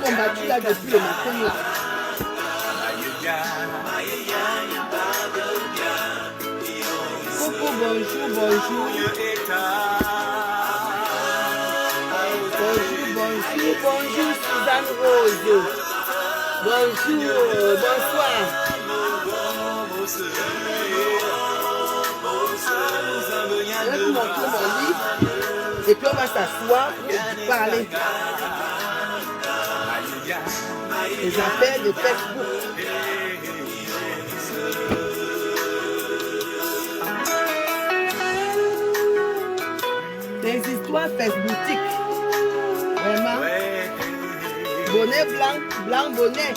Combattu là depuis le matin là. Coucou, bonjour, bonjour. Bonjour, Suzanne Rose. Bonjour, bonsoir. Je vais vous montrer mon livre. Et puis on va s'asseoir pour parler. Les appels de Facebook. Les histoires facebookiques. Vraiment. Bonnet blanc, blanc bonnet.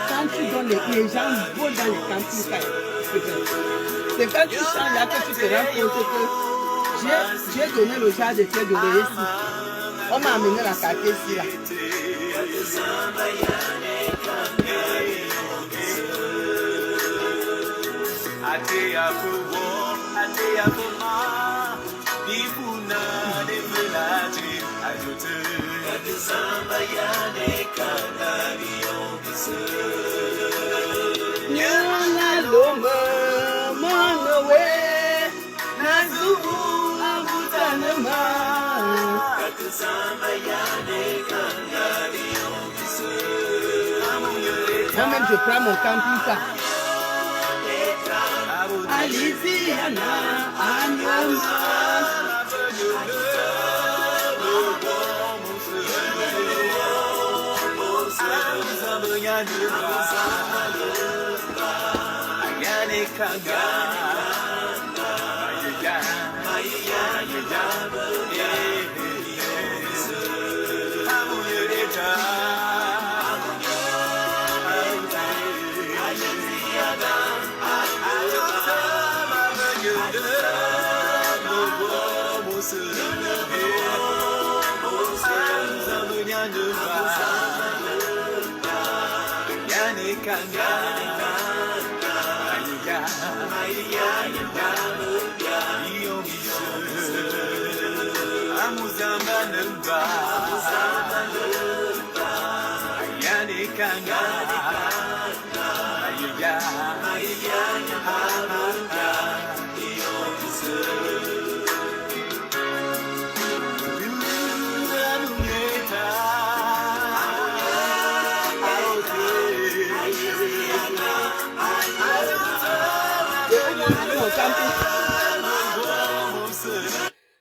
Quand tu donnes les gens vont dans les campings, c'est quand tu chantes là que tu te rends compte que j'ai donné le genre de pied d'oreiller ici. On m'a amené la carte ici là. Moi-même je prends mon camping-car.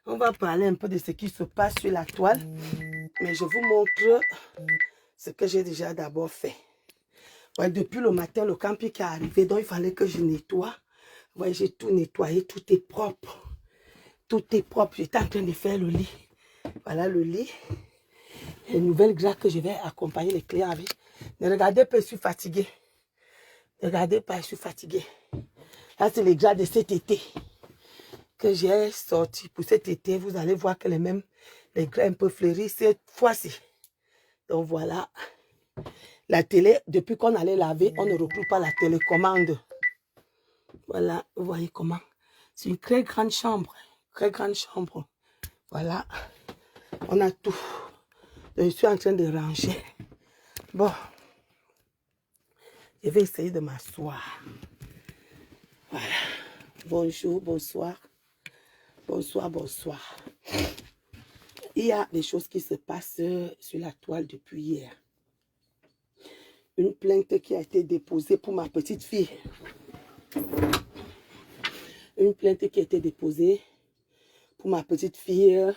On va parler un peu de ce qui se passe sur la toile, mais je vous montre ce que j'ai déjà d'abord fait. Ouais, depuis le matin, le camping est arrivé, donc il fallait que je nettoie. Ouais, j'ai tout nettoyé, tout est propre. Tout est propre. J'étais en train de faire le lit. Voilà le lit. Une nouvelle grappe que je vais accompagner les clients avec. Ne regardez pas, je suis fatiguée. Ne regardez pas, je suis fatiguée. Là, c'est les grappes de cet été que j'ai sorti pour cet été. Vous allez voir que les grappes un peu fleuries cette fois-ci. Donc voilà. La télé, depuis qu'on allait laver, on ne retrouve pas la télécommande. Voilà, vous voyez comment. C'est une très grande chambre. Très grande chambre. Voilà. On a tout. Je suis en train de ranger. Bon. Je vais essayer de m'asseoir. Voilà. Bonjour, bonsoir. Bonsoir, bonsoir. Il y a des choses qui se passent sur la toile depuis hier. Une plainte qui a été déposée pour ma petite fille. Une plainte qui a été déposée pour ma petite fille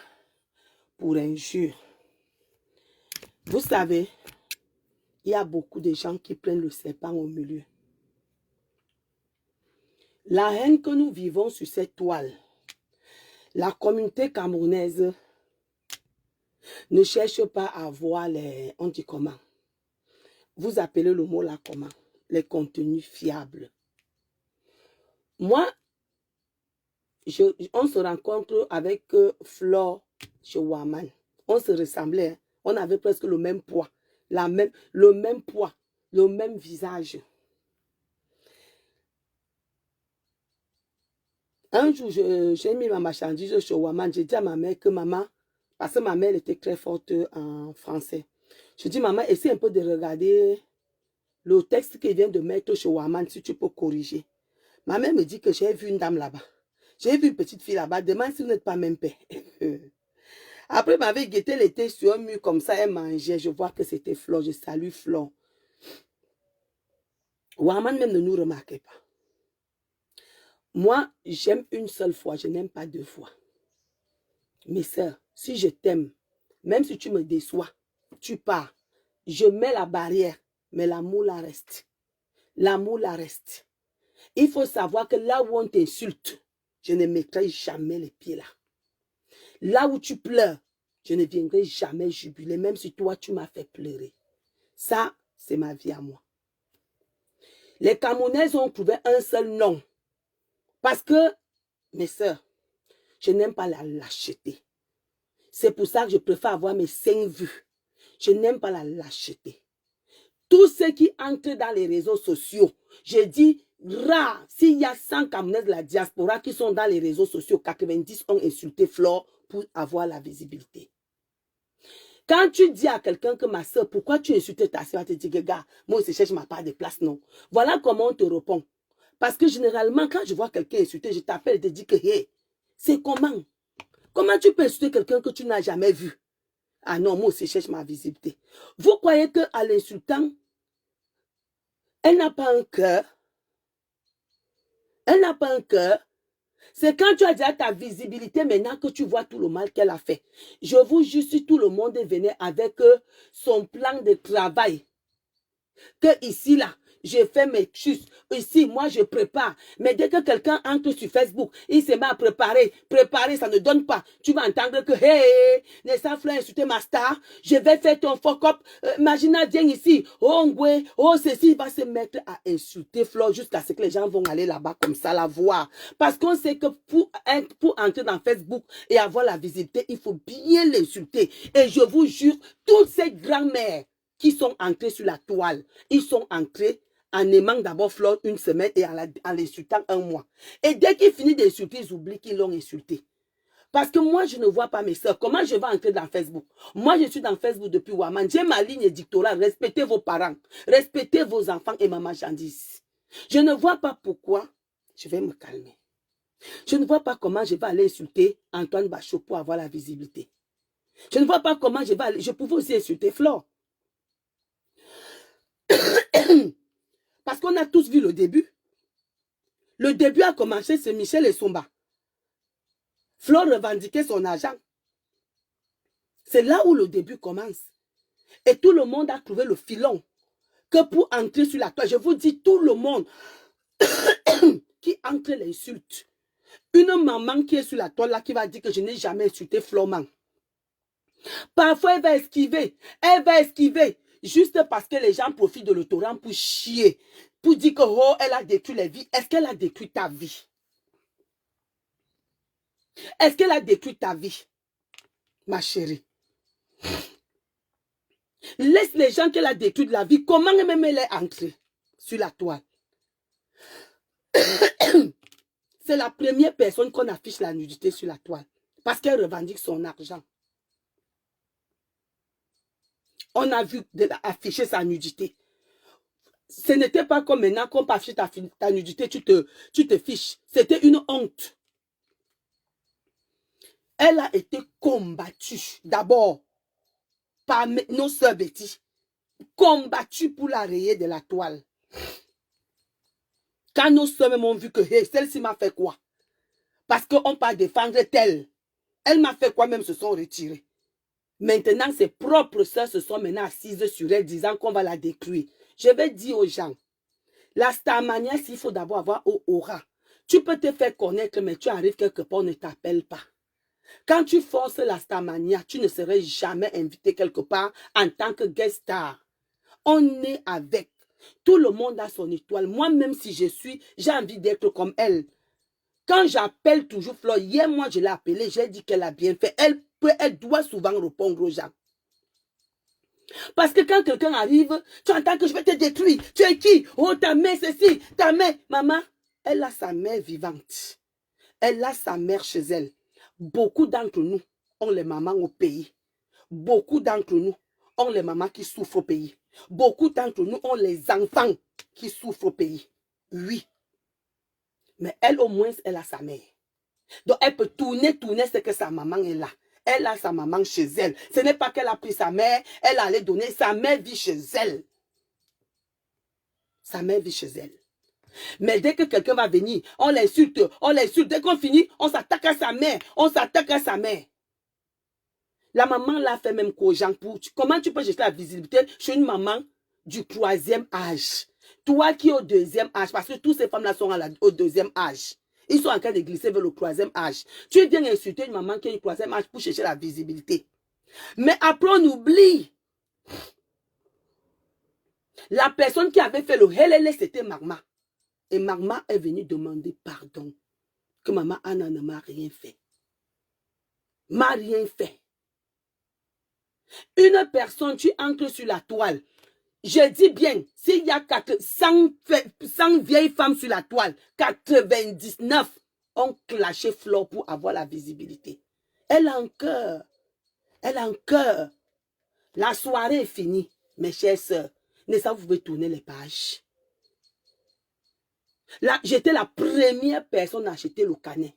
pour injure. Vous savez, il y a beaucoup de gens qui prennent le serpent au milieu. La haine que nous vivons sur cette toile, la communauté camerounaise ne cherche pas à voir les... On dit comment? Vous appelez le mot là comment? Les contenus fiables. Moi, on se rencontre avec Flore chez Waman. On se ressemblait. Hein? On avait presque le même poids. Le même poids. Le même visage. Un jour, j'ai mis ma marchandise chez Waman. J'ai dit à ma mère que maman, parce que ma mère était très forte en français. Je dis, maman, essaie un peu de regarder le texte qu'il vient de mettre chez Waman, si tu peux corriger. Ma mère me dit que j'ai vu une dame là-bas. J'ai vu une petite fille là-bas. Demande si vous n'êtes pas même père. Après, m'avait guetté, elle était sur un mur comme ça, elle mangeait. Je vois que c'était Flore. Je salue Flore. Waman même ne nous remarquait pas. Moi, j'aime une seule fois. Je n'aime pas deux fois. Mes sœurs, si je t'aime, même si tu me déçois, tu pars. Je mets la barrière, mais l'amour la reste. L'amour la reste. Il faut savoir que là où on t'insulte, je ne mettrai jamais les pieds là. Là où tu pleures, je ne viendrai jamais jubiler, même si toi, tu m'as fait pleurer. Ça, c'est ma vie à moi. Les Camerounaises ont trouvé un seul nom. Parce que, mes sœurs, je n'aime pas la lâcheté. C'est pour ça que je préfère avoir mes 5 vues. Je n'aime pas la lâcheté. Tous ceux qui entrent dans les réseaux sociaux, je dis, rare, s'il y a 100 Camerounaises de la diaspora qui sont dans les réseaux sociaux, 90 ont insulté Flore pour avoir la visibilité. Quand tu dis à quelqu'un que ma soeur, pourquoi tu insultes ta soeur, tu te dis, gars, moi aussi je cherche ma part de place, non. Voilà comment on te répond. Parce que généralement, quand je vois quelqu'un insulter, je t'appelle et te dis que, hey, c'est comment? Comment tu peux insulter quelqu'un que tu n'as jamais vu? Ah non, moi aussi je cherche ma visibilité. Vous croyez qu'à l'insultant, elle n'a pas un cœur? Elle n'a pas un cœur? C'est quand tu as déjà ta visibilité maintenant que tu vois tout le mal qu'elle a fait. Je vous jure, si tout le monde venait avec son plan de travail, que ici, là, je fais mes choses. Ici, moi, je prépare. Mais dès que quelqu'un entre sur Facebook, il se met à préparer. Préparer, ça ne donne pas. Tu vas entendre que, hey, Nessa Fleur a insulté ma star. Je vais faire ton fuck-up. Imagine, viens ici. Oh, Ngwe, oh, ceci, il va se mettre à insulter Flore jusqu'à ce que les gens vont aller là-bas comme ça, la voir. Parce qu'on sait que pour entrer dans Facebook et avoir la visibilité, il faut bien l'insulter. Et je vous jure, toutes ces grands-mères qui sont entrés sur la toile, ils sont entrés en aimant d'abord Flore une semaine et en l'insultant un mois. Et dès qu'ils finissent d'insulter, ils oublient qu'ils l'ont insulté. Parce que moi, je ne vois pas mes soeurs. Comment je vais entrer dans Facebook? Moi, je suis dans Facebook depuis Waman. J'ai ma ligne édictorale. Respectez vos parents. Respectez vos enfants et ma marchandise. Je ne vois pas pourquoi. Je vais me calmer. Je ne vois pas comment je vais aller insulter Antoine Bachot pour avoir la visibilité. Je ne vois pas comment je vais aller. Je pouvais aussi insulter Flore. Parce qu'on a tous vu le début. Le début a commencé, c'est Michel et Somba. Flore revendiquait son argent. C'est là où le début commence. Et tout le monde a trouvé le filon que pour entrer sur la toile, je vous dis, tout le monde qui entre l'insulte. Une maman qui est sur la toile là, qui va dire que je n'ai jamais insulté Florman. Parfois, elle va esquiver. Elle va esquiver. Juste parce que les gens profitent de l'autorant pour chier. Pour dire que, oh, elle a détruit les vies. Est-ce qu'elle a détruit ta vie? Est-ce qu'elle a détruit ta vie? Ma chérie. Laisse les gens qu'elle a détruit de la vie. Comment même elle est entrée sur la toile? C'est la première personne qu'on affiche la nudité sur la toile. Parce qu'elle revendique son argent. On a vu afficher sa nudité. Ce n'était pas comme maintenant qu'on peut afficher ta nudité, tu te fiches. C'était une honte. Elle a été combattue d'abord par nos sœurs Betty. Combattue pour la rayer de la toile. Quand nos sœurs m'ont vu que hey, celle-ci m'a fait quoi? Parce qu'on peut défendre telle. Elle m'a fait quoi, même se sont retirées. Maintenant, ses propres sœurs se sont maintenant assises sur elle, disant qu'on va la détruire. Je vais dire aux gens, la starmania, s'il faut d'abord avoir aura. Tu peux te faire connaître, mais tu arrives quelque part, on ne t'appelle pas. Quand tu forces la starmania, tu ne serais jamais invité quelque part en tant que guest star. On est avec. Tout le monde a son étoile. Moi-même, si j'ai envie d'être comme elle. Quand j'appelle toujours Flore, hier, moi, je l'ai appelée, j'ai dit qu'elle a bien fait. Elle doit souvent répondre aux gens. Parce que quand quelqu'un arrive, tu entends que je vais te détruire. Tu es qui? Oh, ta mère, ceci, ta mère. Maman, elle a sa mère vivante. Elle a sa mère chez elle. Beaucoup d'entre nous ont les mamans au pays. Beaucoup d'entre nous ont les mamans qui souffrent au pays. Beaucoup d'entre nous ont les enfants qui souffrent au pays. Oui. Mais elle, au moins, elle a sa mère. Donc, elle peut tourner ce que sa maman est là. Elle a sa maman chez elle. Ce n'est pas qu'elle a pris sa mère, elle allait donner. Sa mère vit chez elle. Sa mère vit chez elle. Mais dès que quelqu'un va venir, on l'insulte, on l'insulte. Dès qu'on finit, on s'attaque à sa mère. On s'attaque à sa mère. La maman l'a fait même qu'aux gens. Comment tu peux jeter la visibilité chez une maman du 3e âge? Toi qui es au 2e âge, parce que toutes ces femmes-là sont au 2e âge. Ils sont en train de glisser vers le 3e âge. Tu viens insulter une maman qui est au 3e âge pour chercher la visibilité. Mais après, on oublie. La personne qui avait fait le helele, c'était Magma. Et Magma est venue demander pardon. Que maman Anna ne m'a rien fait. M'a rien fait. Une personne, tu entres sur la toile. Je dis bien, s'il y a 100 vieilles femmes sur la toile, 99 ont clashé Flore pour avoir la visibilité. Elle a un cœur. Elle a un cœur. La soirée est finie, mes chères sœurs. Mais ça, vous pouvez tourner les pages. Là, j'étais la première personne à acheter le canet.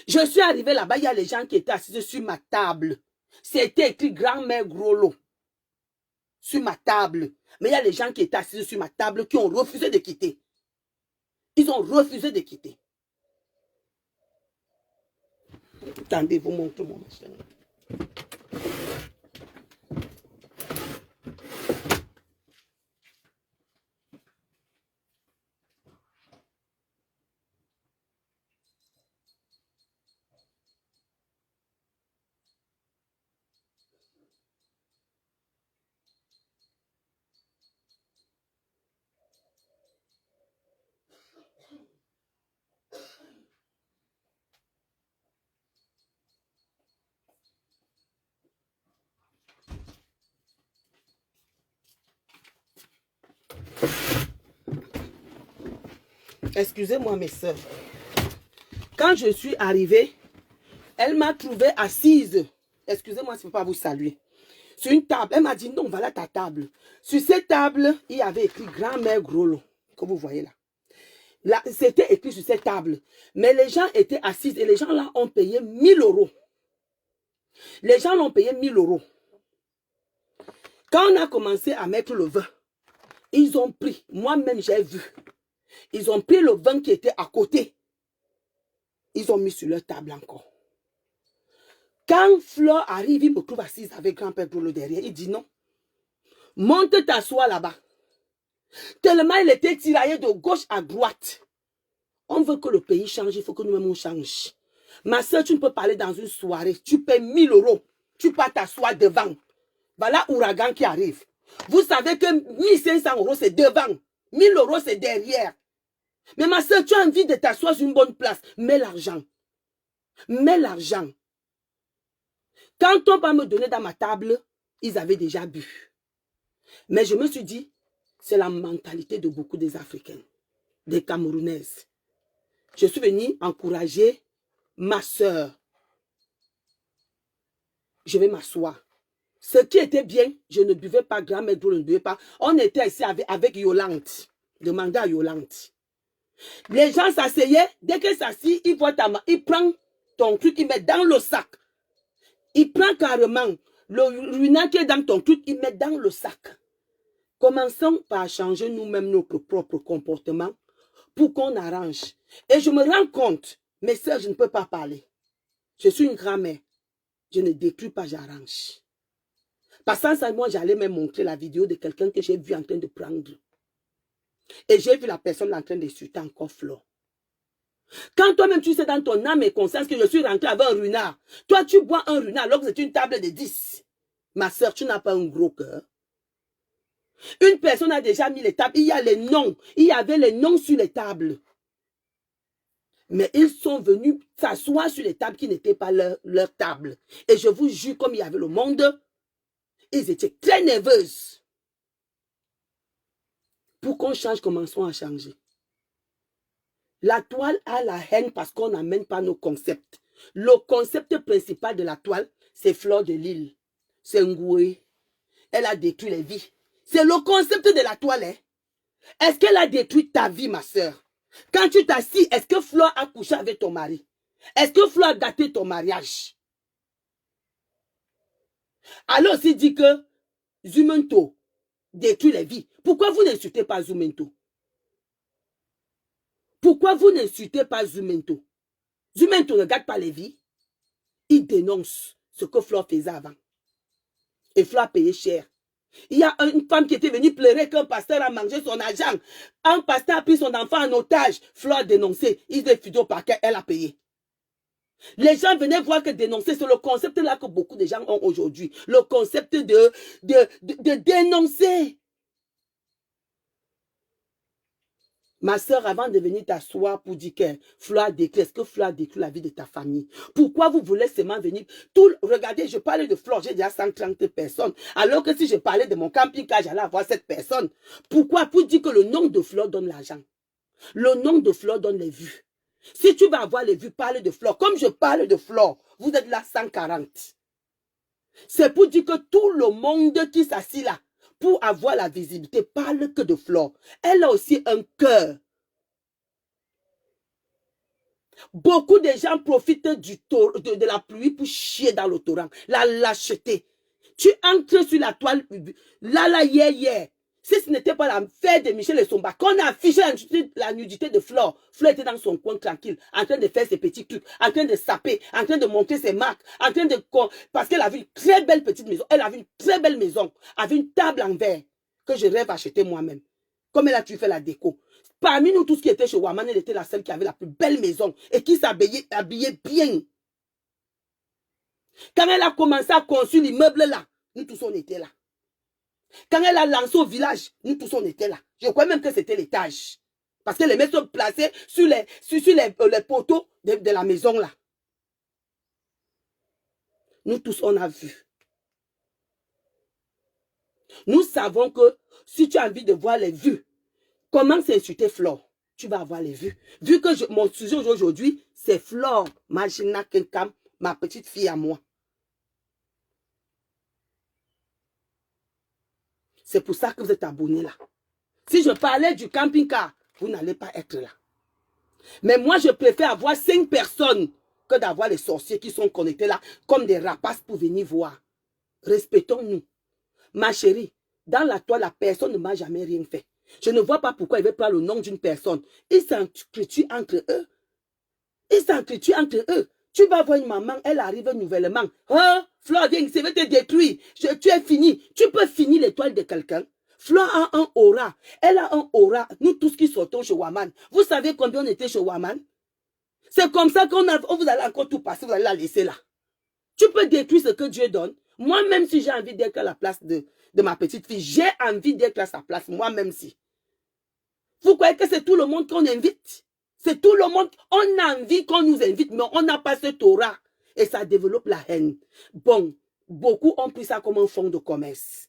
Je suis arrivée là-bas, il y a les gens qui étaient assis sur ma table. C'était écrit grand-mère gros lot sur ma table. Mais il y a les gens qui étaient assis sur ma table qui ont refusé de quitter. Ils ont refusé de quitter. Attendez, vous montrez mon machin. Excusez-moi mes soeurs. Quand je suis arrivée, elle m'a trouvée assise. Excusez-moi si je ne peux pas vous saluer. Sur une table. Elle m'a dit non, voilà ta table. Sur cette table, il y avait écrit grand-mère gros lot. Que vous voyez là. C'était écrit sur cette table. Mais les gens étaient assis et les gens là ont payé 1000 €. Les gens l'ont payé 1000 €. Quand on a commencé à mettre le vin, ils ont pris. Moi-même, j'ai vu. Ils ont pris le vin qui était à côté. Ils ont mis sur leur table encore. Quand Flore arrive, il me trouve assise avec grand-père Grolo derrière. Il dit non. Monte t'asseoir là-bas. Tellement il était tiraillé de gauche à droite. On veut que le pays change, il faut que nous-mêmes on change. Ma soeur, tu ne peux pas aller dans une soirée. Tu payes 1000 €. Tu peux t'asseoir devant. Voilà l'ouragan qui arrive. Vous savez que 1500 € c'est devant. 1000 € c'est derrière. Mais ma soeur, tu as envie de t'asseoir sur une bonne place. Mets l'argent. Mets l'argent. Quand on va me donner dans ma table, ils avaient déjà bu. Mais je me suis dit, c'est la mentalité de beaucoup des Africaines, des Camerounaises. Je suis venue encourager ma soeur. Je vais m'asseoir. Ce qui était bien, je ne buvais pas, grand-mère ne buvait pas. On était ici avec Yolande. Demandez à Yolande. Les gens s'asseyaient. Dès qu'ils s'assient, ils voient ta main. Ils prennent ton truc, ils mettent dans le sac. Ils prennent carrément le ruinant qui est dans ton truc, ils mettent dans le sac. Commençons par changer nous-mêmes notre propre comportement pour qu'on arrange. Et je me rends compte, mes soeurs, je ne peux pas parler. Je suis une grand-mère. Je ne détruis pas, j'arrange. Passant ça, moi, j'allais même montrer la vidéo de quelqu'un que j'ai vu en train de prendre. Et j'ai vu la personne en train de suiter encore Flore. Quand toi-même, tu sais dans ton âme et conscience que je suis rentré avec un runard, toi, tu bois un runard alors que c'est une table de 10. Ma soeur, tu n'as pas un gros cœur. Une personne a déjà mis les tables. Il y a les noms. Il y avait les noms sur les tables. Mais ils sont venus s'asseoir sur les tables qui n'étaient pas leur table. Et je vous jure, comme il y avait le monde, ils étaient très nerveuses. Pour qu'on change, commençons à changer. La toile a la haine parce qu'on n'amène pas nos concepts. Le concept principal de la toile, c'est Flore de Lille. C'est Ngoué. Elle a détruit les vies. C'est le concept de la toile. Hein? Est-ce qu'elle a détruit ta vie, ma soeur? Quand tu t'assis, est-ce que Flore a couché avec ton mari? Est-ce que Flore a gâté ton mariage? Alors, s'il dit que Zumento détruit les vies, pourquoi vous n'insultez pas Zumento? Pourquoi vous n'insultez pas Zumento? Zumento ne gâte pas les vies. Il dénonce ce que Flore faisait avant. Et Flore a payé cher. Il y a une femme qui était venue pleurer qu'un pasteur a mangé son argent. Un pasteur a pris son enfant en otage. Flore a dénoncé. Il est fidèle au parquet. Elle a payé. Les gens venaient voir que dénoncer, c'est le concept là que beaucoup de gens ont aujourd'hui. Le concept de dénoncer. Ma soeur, avant de venir t'asseoir pour dire que Flore a détruit, est-ce que Flore a détruit la vie de ta famille? Pourquoi vous voulez seulement venir? Regardez, je parlais de Flore, j'ai déjà 130 personnes. Alors que si je parlais de mon camping-car, j'allais avoir 7 personnes. Pourquoi? Pour dire que le nom de Flore donne l'argent. Le nom de Flore donne les vues. Si tu vas avoir les vues, parle de Flore. Comme je parle de Flore, vous êtes là 140. C'est pour dire que tout le monde qui s'assit là, pour avoir la visibilité, parle que de Flore. Elle a aussi un cœur. Beaucoup de gens profitent de la pluie pour chier dans le torrent. La lâcheté. Tu entres sur la toile, hier. Si ce n'était pas l'affaire de Michel et Somba, qu'on a affiché la nudité de Flore. Flore était dans son coin tranquille, en train de faire ses petits trucs, en train de saper, en train de montrer ses marques, en train de... Parce qu'elle avait une très belle petite maison. Elle avait une très belle maison, avec une table en verre, que je rêve acheter moi-même. Comme elle a tu fait la déco. Parmi nous tous qui étaient chez Waman, elle était la seule qui avait la plus belle maison et qui s'habillait bien. Quand elle a commencé à construire l'immeuble là, nous tous on était là. Quand elle a lancé au village, nous tous on était là. Je crois même que c'était l'étage. Parce que les maisons sont placées sur les poteaux de la maison là. Nous tous on a vu. Nous savons que si tu as envie de voir les vues, comment s'insulter Flore, tu vas avoir les vues. Vu que mon sujet aujourd'hui, c'est Flore, Magina Kenkam, ma petite fille à moi. C'est pour ça que vous êtes abonnés là. Si je parlais du camping-car, vous n'allez pas être là. Mais moi, je préfère avoir 5 personnes que d'avoir les sorciers qui sont connectés là, comme des rapaces pour venir voir. Respectons-nous. Ma chérie, dans la toile, la personne ne m'a jamais rien fait. Je ne vois pas pourquoi il veut prendre le nom d'une personne. Ils s'entretuent entre eux. Ils s'entretuent entre eux. Tu vas voir une maman, elle arrive nouvellement. Oh, Flore, viens, je vais te détruire. Tu es fini. Tu peux finir l'étoile de quelqu'un. Flore a un aura. Elle a un aura. Nous tous qui sortons chez Waman. Vous savez combien on était chez Waman? C'est comme ça qu'on vous allez encore tout passer. Vous allez la laisser là. Tu peux détruire ce que Dieu donne. Moi, même si j'ai envie d'être à la place de ma petite fille, j'ai envie d'être à sa place, moi-même si. Vous croyez que c'est tout le monde qu'on invite? C'est tout le monde. On a envie qu'on nous invite, mais on n'a pas ce aura. Et ça développe la haine. Bon, beaucoup ont pris ça comme un fonds de commerce.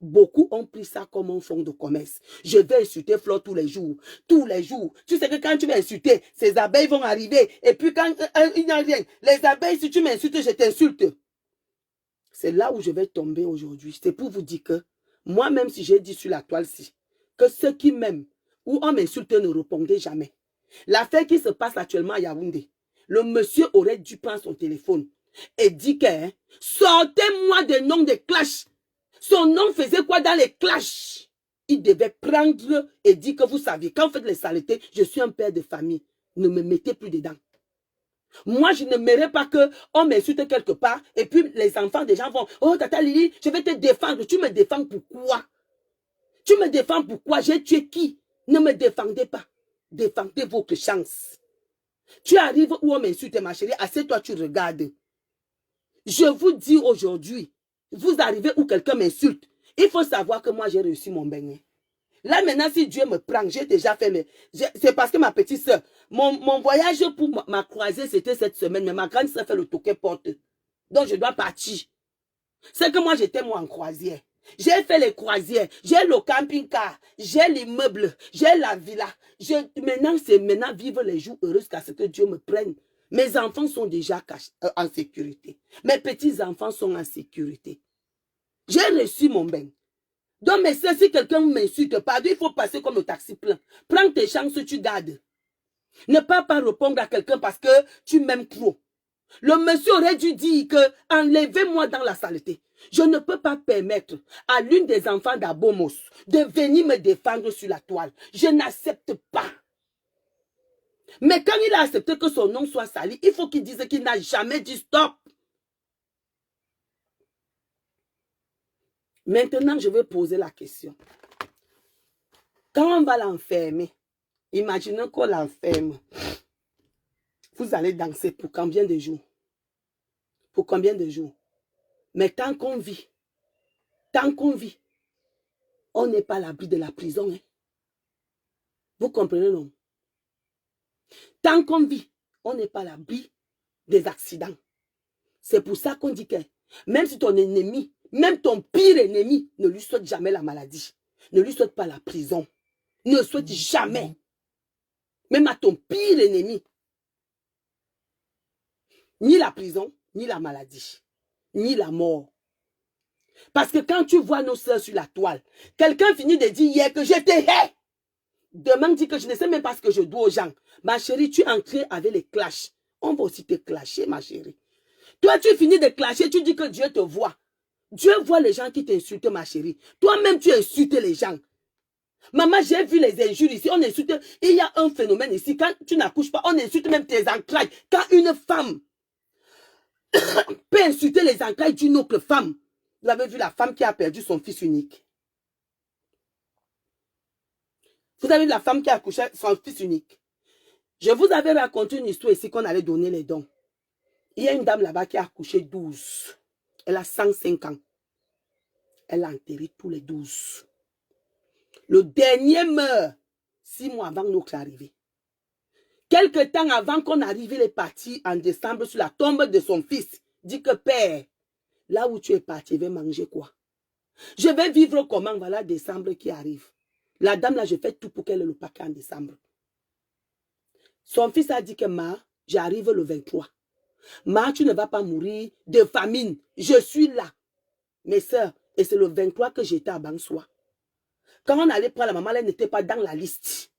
Beaucoup ont pris ça comme un fonds de commerce. Je vais insulter Flore tous les jours. Tous les jours. Tu sais que quand tu vas insulter, ces abeilles vont arriver. Et puis quand il n'y a rien, les abeilles, si tu m'insultes, je t'insulte. C'est là où je vais tomber aujourd'hui. C'est pour vous dire que moi-même, si j'ai dit sur la toile-ci, que ceux qui m'aiment ou on m'insulte ne répondaient jamais. L'affaire qui se passe actuellement à Yaoundé, le monsieur aurait dû prendre son téléphone et dire que sortez-moi des noms de clash. Son nom faisait quoi dans les clashs? Il devait prendre et dire que vous saviez, quand vous faites les saletés, je suis un père de famille. Ne me mettez plus dedans. Moi, je ne n'aimerais pas qu'on m'insulte quelque part et puis les enfants des gens vont, oh Tata Lily, je vais te défendre. Tu me défends pourquoi? Tu me défends pourquoi? J'ai tué qui? Ne me défendez pas. Défendez votre chance. Tu arrives où on m'insulte, ma chérie, assieds-toi, tu regardes. Je vous dis aujourd'hui, vous arrivez où quelqu'un m'insulte. Il faut savoir que moi, j'ai reçu mon beignet. Là, maintenant, si Dieu me prend, j'ai déjà fait mes... C'est parce que ma petite soeur, mon voyage pour ma croisée, c'était cette semaine, mais ma grande soeur fait le toquet porte. Donc, je dois partir. C'est que moi, j'étais moi en croisière. J'ai fait les croisières, j'ai le camping-car, j'ai l'immeuble, j'ai la villa. Maintenant, c'est maintenant vivre les jours heureux jusqu'à ce que Dieu me prenne. Mes enfants sont déjà en sécurité. Mes petits-enfants sont en sécurité. J'ai reçu mon bain. Donc, mais si quelqu'un m'insulte, pardon, il faut passer comme le taxi plein. Prends tes chances, tu gardes. Ne pas répondre à quelqu'un parce que tu m'aimes trop. Le monsieur aurait dû dire que enlevez-moi dans la saleté. Je ne peux pas permettre à l'une des enfants d'Abomos de venir me défendre sur la toile. Je n'accepte pas. Mais quand il a accepté que son nom soit sali, il faut qu'il dise qu'il n'a jamais dit stop. Maintenant, je vais poser la question. Quand on va l'enfermer, imaginez qu'on l'enferme. Vous allez danser pour combien de jours? Pour combien de jours? Mais tant qu'on vit, on n'est pas à l'abri de la prison. Hein? Vous comprenez, non? Tant qu'on vit, on n'est pas à l'abri des accidents. C'est pour ça qu'on dit que même si ton ennemi, même ton pire ennemi, ne lui souhaite jamais la maladie, ne lui souhaite pas la prison, ne souhaite jamais, même à ton pire ennemi, ni la prison, ni la maladie, ni la mort. Parce que quand tu vois nos soeurs sur la toile, quelqu'un finit de dire hier que je te hais. Demain dit que je ne sais même pas ce que je dois aux gens. Ma chérie, tu es entrée avec les clashs. On va aussi te clasher, ma chérie. Toi, tu finis de clasher, tu dis que Dieu te voit. Dieu voit les gens qui t'insultent, ma chérie. Toi-même, tu insultes les gens. Maman, j'ai vu les injures ici. On insulte. Il y a un phénomène ici. Quand tu n'accouches pas, on insulte même tes entrailles. Quand une femme peut insulter les entrailles d'une autre femme. Vous avez vu la femme qui a perdu son fils unique. Vous avez vu la femme qui a accouché son fils unique. Je vous avais raconté une histoire ici qu'on allait donner les dons. Il y a une dame là-bas qui a accouché 12. Elle a 105 ans. Elle a enterré tous les 12. Le dernier meurt 6 mois avant notre arrivée. Quelque temps avant qu'on arrive, il est parti en décembre sur la tombe de son fils. Dit que père, là où tu es parti, je vais manger quoi? Je vais vivre comment? Voilà décembre qui arrive. La dame là, je fais tout pour qu'elle ait le paquet en décembre. Son fils a dit que ma, j'arrive le 23. Ma, tu ne vas pas mourir de famine. Je suis là. Mes soeurs, et c'est le 23 que j'étais à Bansoa. Quand on allait prendre la maman, elle n'était pas dans la liste.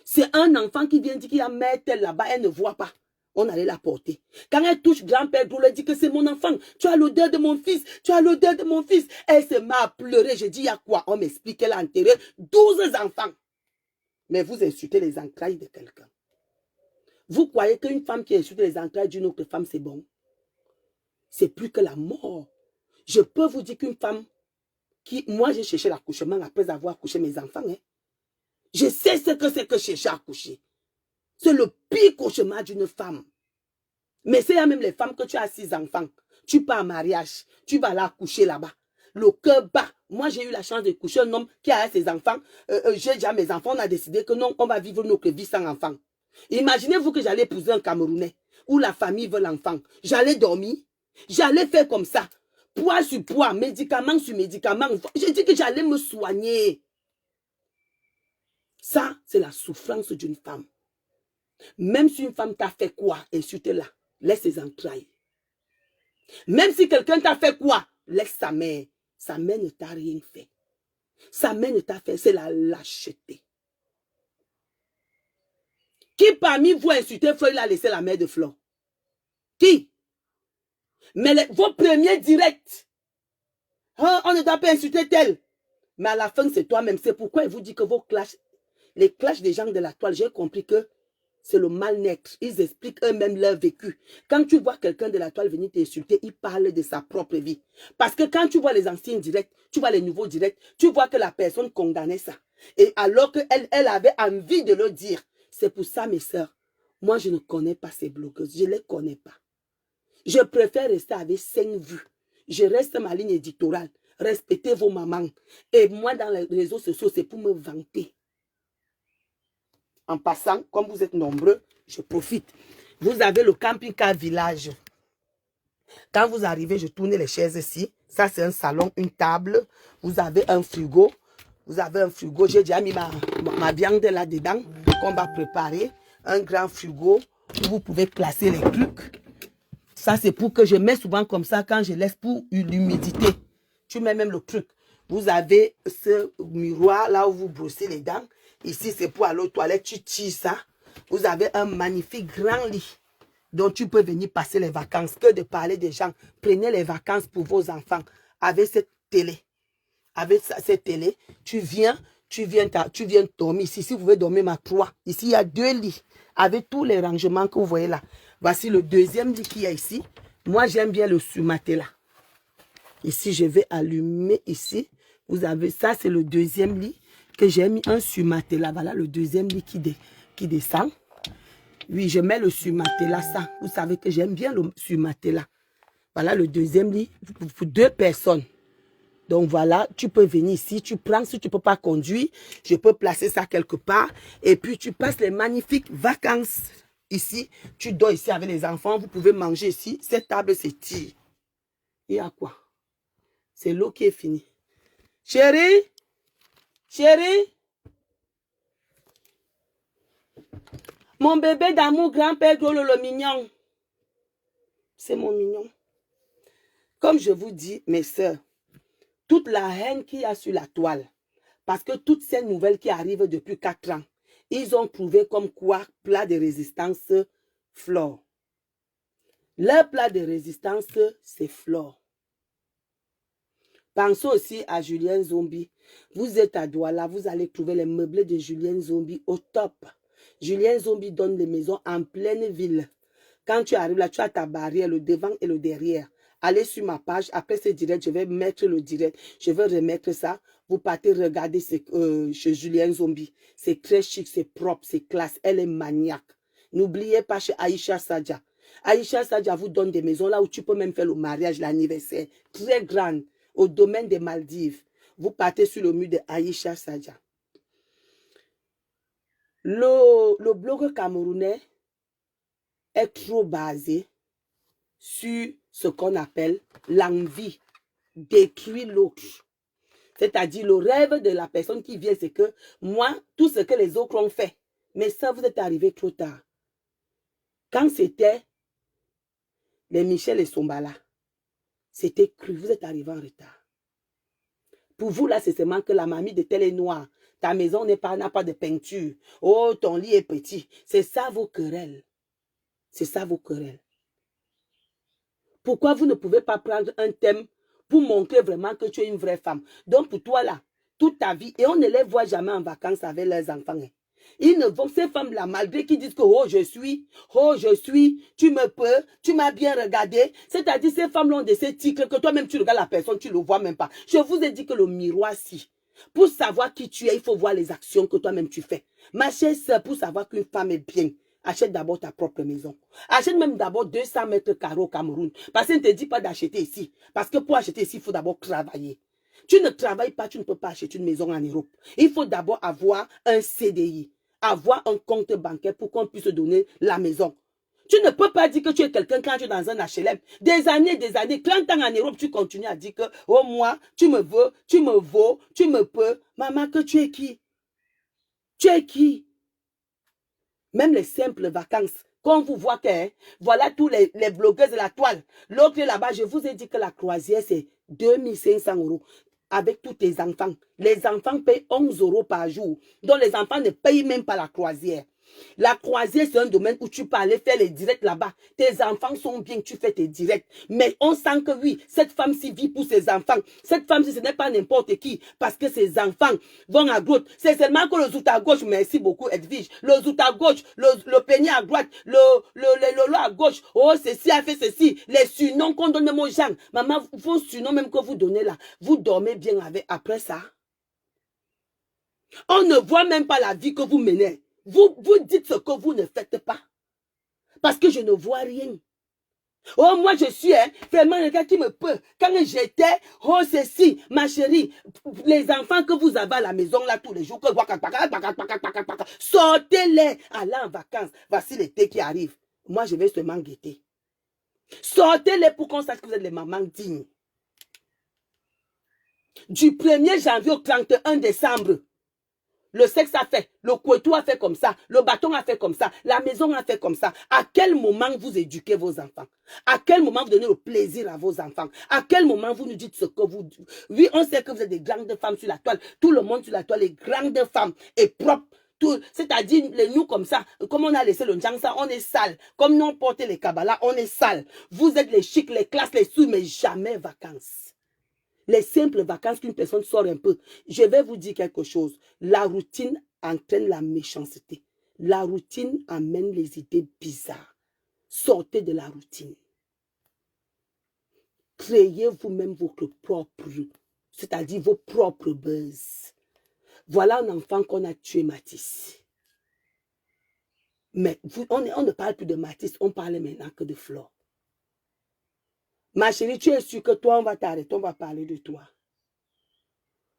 C'est un enfant qui vient dire qu'il y a mère telle là-bas, elle ne voit pas. On allait la porter. Quand elle touche grand-père Drôle, elle dit que c'est mon enfant. Tu as l'odeur de mon fils. Tu as l'odeur de mon fils. Elle se met à pleurer. Je dis, il y a quoi? On m'explique qu'elle a enterré 12 enfants. Mais vous insultez les entrailles de quelqu'un. Vous croyez qu'une femme qui insulte les entrailles d'une autre femme, c'est bon? c'est plus que la mort. Je peux vous dire qu'une femme qui, moi j'ai cherché l'accouchement après avoir accouché mes enfants. Hein. Je sais ce que c'est que chercher à accoucher. C'est le pire cauchemar d'une femme. Mais c'est là même les femmes que tu as 6 enfants. Tu pars en mariage, tu vas là accoucher là-bas. Le cœur bat. Moi, j'ai eu la chance de coucher un homme qui a ses enfants. J'ai déjà mes enfants, on a décidé que non, on va vivre notre vie sans enfants. Imaginez-vous que j'allais épouser un Camerounais où la famille veut l'enfant. J'allais dormir, j'allais faire comme ça. Poids sur poids, médicament sur médicament. Je dis que j'allais me soigner. Ça, c'est la souffrance d'une femme. Même si une femme t'a fait quoi, insulte-la. Laisse ses entrailles. Même si quelqu'un t'a fait quoi, laisse sa mère. Sa mère ne t'a rien fait. Sa mère ne t'a fait, c'est la lâcheté. Qui parmi vous a insulté Flore, il a laissé la mère de Flore? Qui? Mais vos premiers directs, hein, on ne doit pas insulter tel. Mais à la fin, c'est toi-même. C'est pourquoi il vous dit que vos clashs, les clashs des gens de la toile, j'ai compris que c'est le mal-être. Ils expliquent eux-mêmes leur vécu. Quand tu vois quelqu'un de la toile venir t'insulter, il parle de sa propre vie. Parce que quand tu vois les anciens directs, tu vois les nouveaux directs, tu vois que la personne condamnait ça. Et alors qu'elle avait envie de le dire. C'est pour ça, mes sœurs, moi, je ne connais pas ces blogueuses. Je ne les connais pas. Je préfère rester avec 5 vues. Je reste ma ligne éditoriale. Respectez vos mamans. Et moi, dans les réseaux sociaux, c'est pour me vanter. En passant, comme vous êtes nombreux, je profite. Vous avez le camping-car village. Quand vous arrivez, je tourne les chaises ici. Ça, c'est un salon, une table. Vous avez un frigo. Vous avez un frigo. J'ai déjà mis ma viande là-dedans qu'on va préparer. Un grand frigo où vous pouvez placer les trucs. Ça, c'est pour que je mets souvent comme ça quand je laisse pour l'humidité. Tu mets même le truc. Vous avez ce miroir là où vous brossez les dents. Ici, c'est pour aller aux toilettes. Tu tires ça. Vous avez un magnifique grand lit dont tu peux venir passer les vacances. Que de parler des gens. Prenez les vacances pour vos enfants avec cette télé. Avec cette télé, tu viens dormir ici. Si vous pouvez dormir ma 3. Ici, il y a 2 lits avec tous les rangements que vous voyez là. Voici le deuxième lit qu'il y a ici. Moi, j'aime bien le surmatelas. Ici, je vais allumer ici. Vous avez ça, c'est le deuxième lit que j'ai mis un surmatelas. Voilà le deuxième lit qui descend. Oui, je mets le surmatelas, ça. Vous savez que j'aime bien le surmatelas. Voilà le deuxième lit pour 2 personnes. Donc voilà, tu peux venir ici, tu prends, si tu ne peux pas conduire, je peux placer ça quelque part. Et puis tu passes les magnifiques vacances ici. Tu dors ici avec les enfants, vous pouvez manger ici. Cette table s'étire. Il y a quoi? C'est l'eau qui est finie. Chérie, chérie, mon bébé d'amour, grand-père Golo, le mignon. C'est mon mignon. Comme je vous dis, mes sœurs, toute la haine qu'il y a sur la toile, parce que toutes ces nouvelles qui arrivent depuis 4 ans, ils ont trouvé comme quoi plat de résistance Flore. Leur plat de résistance, c'est Flore. Pensez aussi à Julien Zombie. Vous êtes à Douala, vous allez trouver les meublés de Julien Zombie au top. Julien Zombie donne des maisons en pleine ville. Quand tu arrives là, tu as ta barrière, le devant et le derrière. Allez sur ma page. Après ce direct, je vais mettre le direct. Je vais remettre ça. Vous partez regarder chez Julien Zombie. C'est très chic, c'est propre, c'est classe. Elle est maniaque. N'oubliez pas chez Aïcha Sadia. Aïcha Sadia vous donne des maisons là où tu peux même faire le mariage, l'anniversaire. Très grande. Au domaine des Maldives. Vous partez sur le mur de Aïcha Sadia. Le blog camerounais est trop basé sur ce qu'on appelle l'envie, détruire l'autre. C'est-à-dire le rêve de la personne qui vient, c'est que moi, tout ce que les autres ont fait, mais ça, vous êtes arrivé trop tard. Quand c'était les Michel et Sombala, c'était cru, vous êtes arrivé en retard. Pour vous, là, c'est seulement que la mamie de tel est noire. Ta maison n'a pas de peinture. Oh, ton lit est petit. C'est ça vos querelles. C'est ça vos querelles. Pourquoi vous ne pouvez pas prendre un thème pour montrer vraiment que tu es une vraie femme? Donc pour toi là, toute ta vie, et on ne les voit jamais en vacances avec leurs enfants. Ils ne vont, ces femmes-là, malgré qu'ils disent que oh je suis, tu me peux, tu m'as bien regardé. C'est-à-dire ces femmes-là ont de ces tics que toi-même tu regardes la personne, tu ne le vois même pas. Je vous ai dit que le miroir, si, pour savoir qui tu es, il faut voir les actions que toi-même tu fais. Ma chère sœur, pour savoir qu'une femme est bien, achète d'abord ta propre maison. Achète même d'abord 200 mètres carrés au Cameroun. Parce qu'on ne te dit pas d'acheter ici. Parce que pour acheter ici, il faut d'abord travailler. Tu ne travailles pas, tu ne peux pas acheter une maison en Europe. Il faut d'abord avoir un CDI. Avoir un compte bancaire pour qu'on puisse donner la maison. Tu ne peux pas dire que tu es quelqu'un quand tu es dans un HLM. Des années, quand tu es en Europe, tu continues à dire que, oh moi, tu me veux, tu me vaux, tu me peux. Maman, que tu es qui? Tu es qui? Même les simples vacances, quand on vous voit que, hein, voilà tous les blogueuses de la toile. L'autre là-bas, je vous ai dit que la croisière, c'est 2500 €. Avec tous tes enfants. Les enfants payent 11 € par jour. Donc les enfants ne payent même pas la croisière. La croisière, c'est un domaine où tu peux aller faire les directs là-bas. Tes enfants sont bien, tu fais tes directs. Mais on sent que oui, cette femme-ci vit pour ses enfants. Cette femme-ci, ce n'est pas n'importe qui. Parce que ses enfants vont à gauche. C'est seulement que le zout à gauche, merci beaucoup Edwige. Le zout à gauche, le peigné à droite, le lolo à gauche. Oh, ceci a fait ceci. Les surnoms qu'on donne même aux gens. Maman, vos surnoms même que vous donnez là, vous dormez bien avec après ça. On ne voit même pas la vie que vous menez. Vous dites ce que vous ne faites pas. Parce que je ne vois rien. Oh, moi je suis vraiment le gars qui me peut. Quand j'étais, oh ceci, ma chérie, les enfants que vous avez à la maison là tous les jours, sortez-les, allez en vacances. Voici l'été qui arrive. Moi je vais seulement guetter. Sortez-les pour qu'on sache que vous êtes les mamans dignes. Du 1er janvier au 31 décembre. Le sexe a fait, le couteau a fait comme ça, le bâton a fait comme ça, la maison a fait comme ça. À quel moment vous éduquez vos enfants? À quel moment vous donnez le plaisir à vos enfants? À quel moment vous nous dites ce que vous... Oui, on sait que vous êtes des grandes femmes sur la toile. Tout le monde sur la toile est grandes femmes et propres. C'est-à-dire, les nous comme ça, comme on a laissé le Njangsa, on est sale. Comme nous on porte les Kabbalah, on est sale. Vous êtes les chics, les classes, les sous, mais jamais vacances. Les simples vacances qu'une personne sort un peu. Je vais vous dire quelque chose. La routine entraîne la méchanceté. La routine amène les idées bizarres. Sortez de la routine. Créez vous-même votre propre, c'est-à-dire vos propres buzz. Voilà un enfant qu'on a tué, Matisse. Mais on ne parle plus de Matisse, on parle maintenant que de Flore. Ma chérie, tu es sûre que toi, on va t'arrêter, on va parler de toi.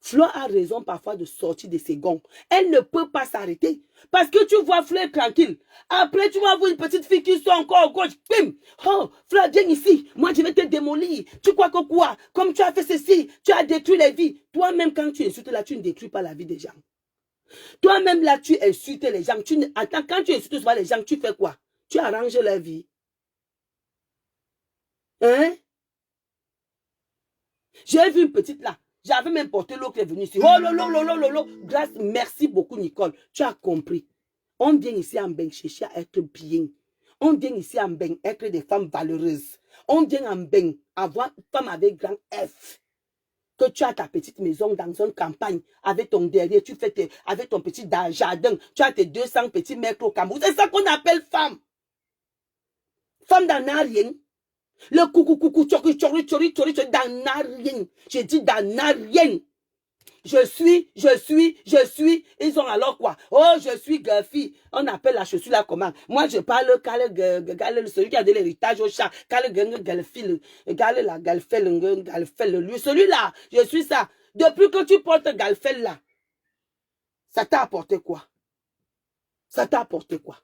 Flore a raison parfois de sortir de ses gonds. Elle ne peut pas s'arrêter. Parce que tu vois Fleur tranquille. Après, tu vas voir une petite fille qui sort encore à gauche. Bim! Oh, Fleur, viens ici. Moi, je vais te démolir. Tu crois que quoi? Comme tu as fait ceci, tu as détruit les vies. Toi-même, quand tu insultes là, tu ne détruis pas la vie des gens. Toi-même, là, tu insultes les gens. Attends, quand tu insultes les gens, tu fais quoi? Tu arranges leur vie. Hein? J'ai vu une petite là. J'avais même porté l'eau qui est venue ici. Oh lolo. Grâce, merci beaucoup Nicole. Tu as compris. On vient ici en Beng chercher à être bien. On vient ici en Beng être des femmes valeureuses. On vient en Beng avoir une femme avec grand F. Que tu as ta petite maison dans une campagne avec ton derrière, tu fais avec ton petit jardin. Tu as tes 200 petits mètres au Cameroun. C'est ça qu'on appelle femme. Femme n'en a rien. Le coucou, tchori, dans n'a rien. J'ai dit dans n'a rien. Je suis. Ils ont alors quoi? Oh, je suis Guffy. On appelle la chaussure là comment? Moi, je parle celui qui a de l'héritage au chat. Celui-là, je suis ça. Depuis que tu portes Galfel là, ça t'a apporté quoi? Ça t'a apporté quoi?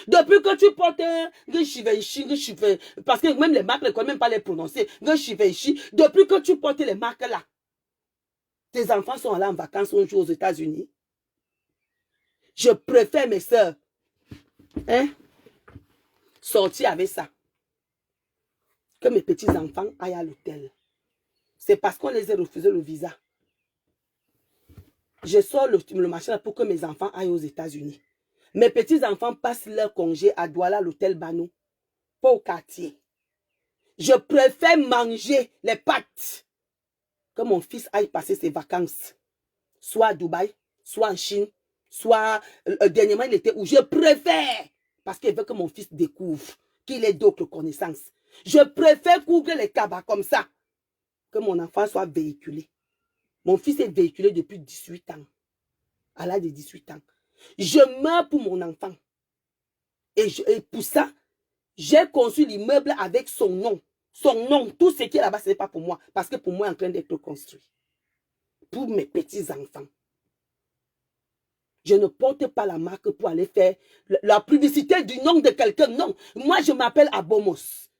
Depuis que tu portes parce que même les marques ne connaissent même pas les prononcer. Depuis que tu portes les marques là, tes enfants sont allés en vacances un jour aux États-Unis. Je préfère mes soeurs sortir avec ça que mes petits-enfants aillent à l'hôtel. C'est parce qu'on les a refusé le visa. Je sors le machin pour que mes enfants aillent aux États-Unis. Mes petits-enfants passent leur congé à Douala, l'hôtel Bano, pas au quartier. Je préfère manger les pâtes que mon fils aille passer ses vacances, soit à Dubaï, soit en Chine, soit dernièrement, il était où. Je préfère, parce qu'il veut que mon fils découvre qu'il ait d'autres connaissances. Je préfère couvrir les cabas comme ça, que mon enfant soit véhiculé. Mon fils est véhiculé depuis 18 ans. À l'âge de 18 ans. Je meurs pour mon enfant. Et pour ça, j'ai conçu l'immeuble avec son nom. Son nom, tout ce qui est là-bas, ce n'est pas pour moi. Parce que pour moi, il est en train d'être construit. Pour mes petits-enfants. Je ne porte pas la marque pour aller faire la publicité du nom de quelqu'un. Non, moi, je m'appelle Abomos.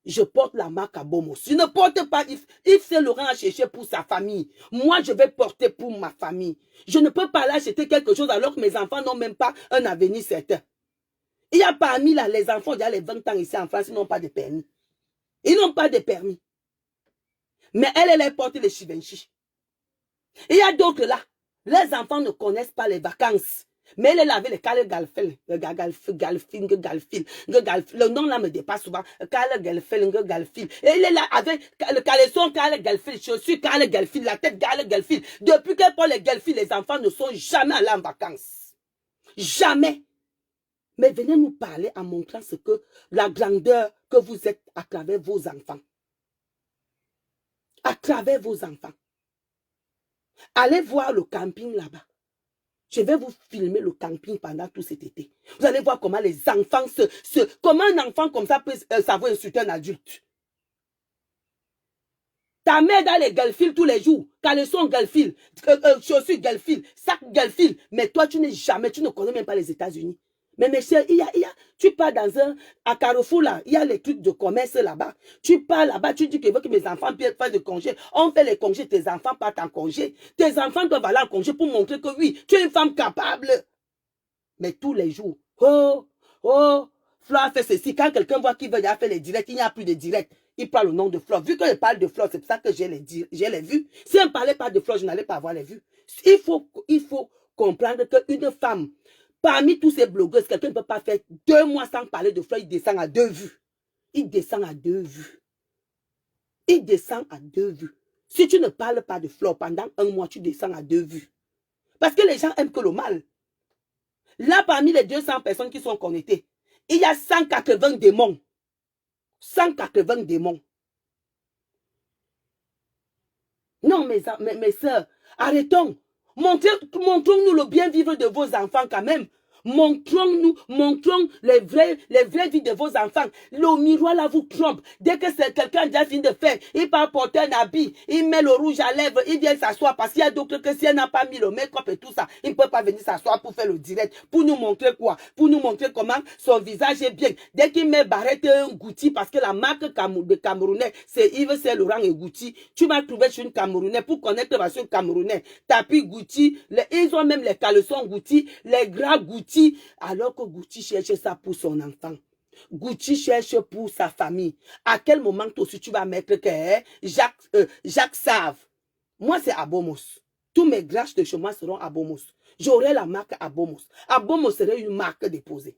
Je porte la marque Abomos. Je ne porte pas Yves Saint Laurent à chercher pour sa famille. Moi, je vais porter pour ma famille. Je ne peux pas aller acheter quelque chose alors que mes enfants n'ont même pas un avenir certain. Il y a parmi là, les enfants, il y a les 20 ans ici en France, ils n'ont pas de permis. Ils n'ont pas de permis. Mais elle porte les Givenchy. Il y a d'autres là. Les enfants ne connaissent pas les vacances. Mais elle avait le Kale Galfel, le nom là me dépasse souvent. Kale Galfel, Galfil. Et elle est là avec le caleçon Kale Galfil, chaussures Kale Galfil, la tête Kale Galfil. Depuis qu'elle porte les Galfil, les enfants ne sont jamais allés en vacances. Jamais. Mais venez nous parler en montrant ce que la grandeur que vous êtes à travers vos enfants. À travers vos enfants. Allez voir le camping là-bas. Je vais vous filmer le camping pendant tout cet été. Vous allez voir comment les enfants comment un enfant comme ça peut savoir insulter un adulte. Ta mère dans les galfils tous les jours. Caleçon galfil, chaussures galfil, sac galfil. Mais toi, tu n'es jamais, tu ne connais même pas les États-Unis. Mais mes chers, tu pars à Carrefour là, il y a les trucs de commerce là-bas. Tu pars là-bas, tu dis que veux que mes enfants puissent faire de congés. On fait les congés, tes enfants partent en congé. Tes enfants doivent aller en congé pour montrer que oui, tu es une femme capable. Mais tous les jours, Flore fait ceci. Quand quelqu'un voit qu'il veut faire les directs, il n'y a plus de directs. Il parle au nom de Flore. Vu que je parle de Flore, c'est pour ça que j'ai les vues. Si on ne parlait pas de Flore, je n'allais pas avoir les vues. Il faut comprendre qu'une femme, parmi tous ces blogueurs, quelqu'un ne peut pas faire 2 mois sans parler de Flore, il descend à 2 vues. Il descend à 2 vues. Il descend à 2 vues. Si tu ne parles pas de Flore pendant 1 mois, tu descends à 2 vues. Parce que les gens aiment que le mal. Là, parmi les 200 personnes qui sont connectées, il y a 180 démons. 180 démons. Non, mes soeurs, arrêtons. Montrons-nous le bien vivre de vos enfants quand même. Montrons les vraies vies de vos enfants. Le miroir là vous trompe. Dès que c'est quelqu'un déjà fini de faire, il part porter un habit, il met le rouge à lèvres, il vient s'asseoir parce qu'il y a d'autres que si elle n'a pas mis le make-up et tout ça, il ne peut pas venir s'asseoir pour faire le direct. Pour nous montrer quoi? Pour nous montrer comment son visage est bien. Dès qu'il met barrette un Gucci, parce que la marque de Camerounais, c'est Yves Saint Laurent et Gucci. Tu vas trouver sur une Camerounais pour connaître la version Camerounais. Tapis Gucci, ils ont même les caleçons Gucci, les gras Gucci. Alors que Gucci cherche ça pour son enfant. Gucci cherche pour sa famille. À quel moment toi aussi tu vas mettre que Jacques Save? Moi c'est Abomos. Tous mes grâches de chez moi seront Abomos. J'aurai la marque Abomos. Abomos serait une marque déposée.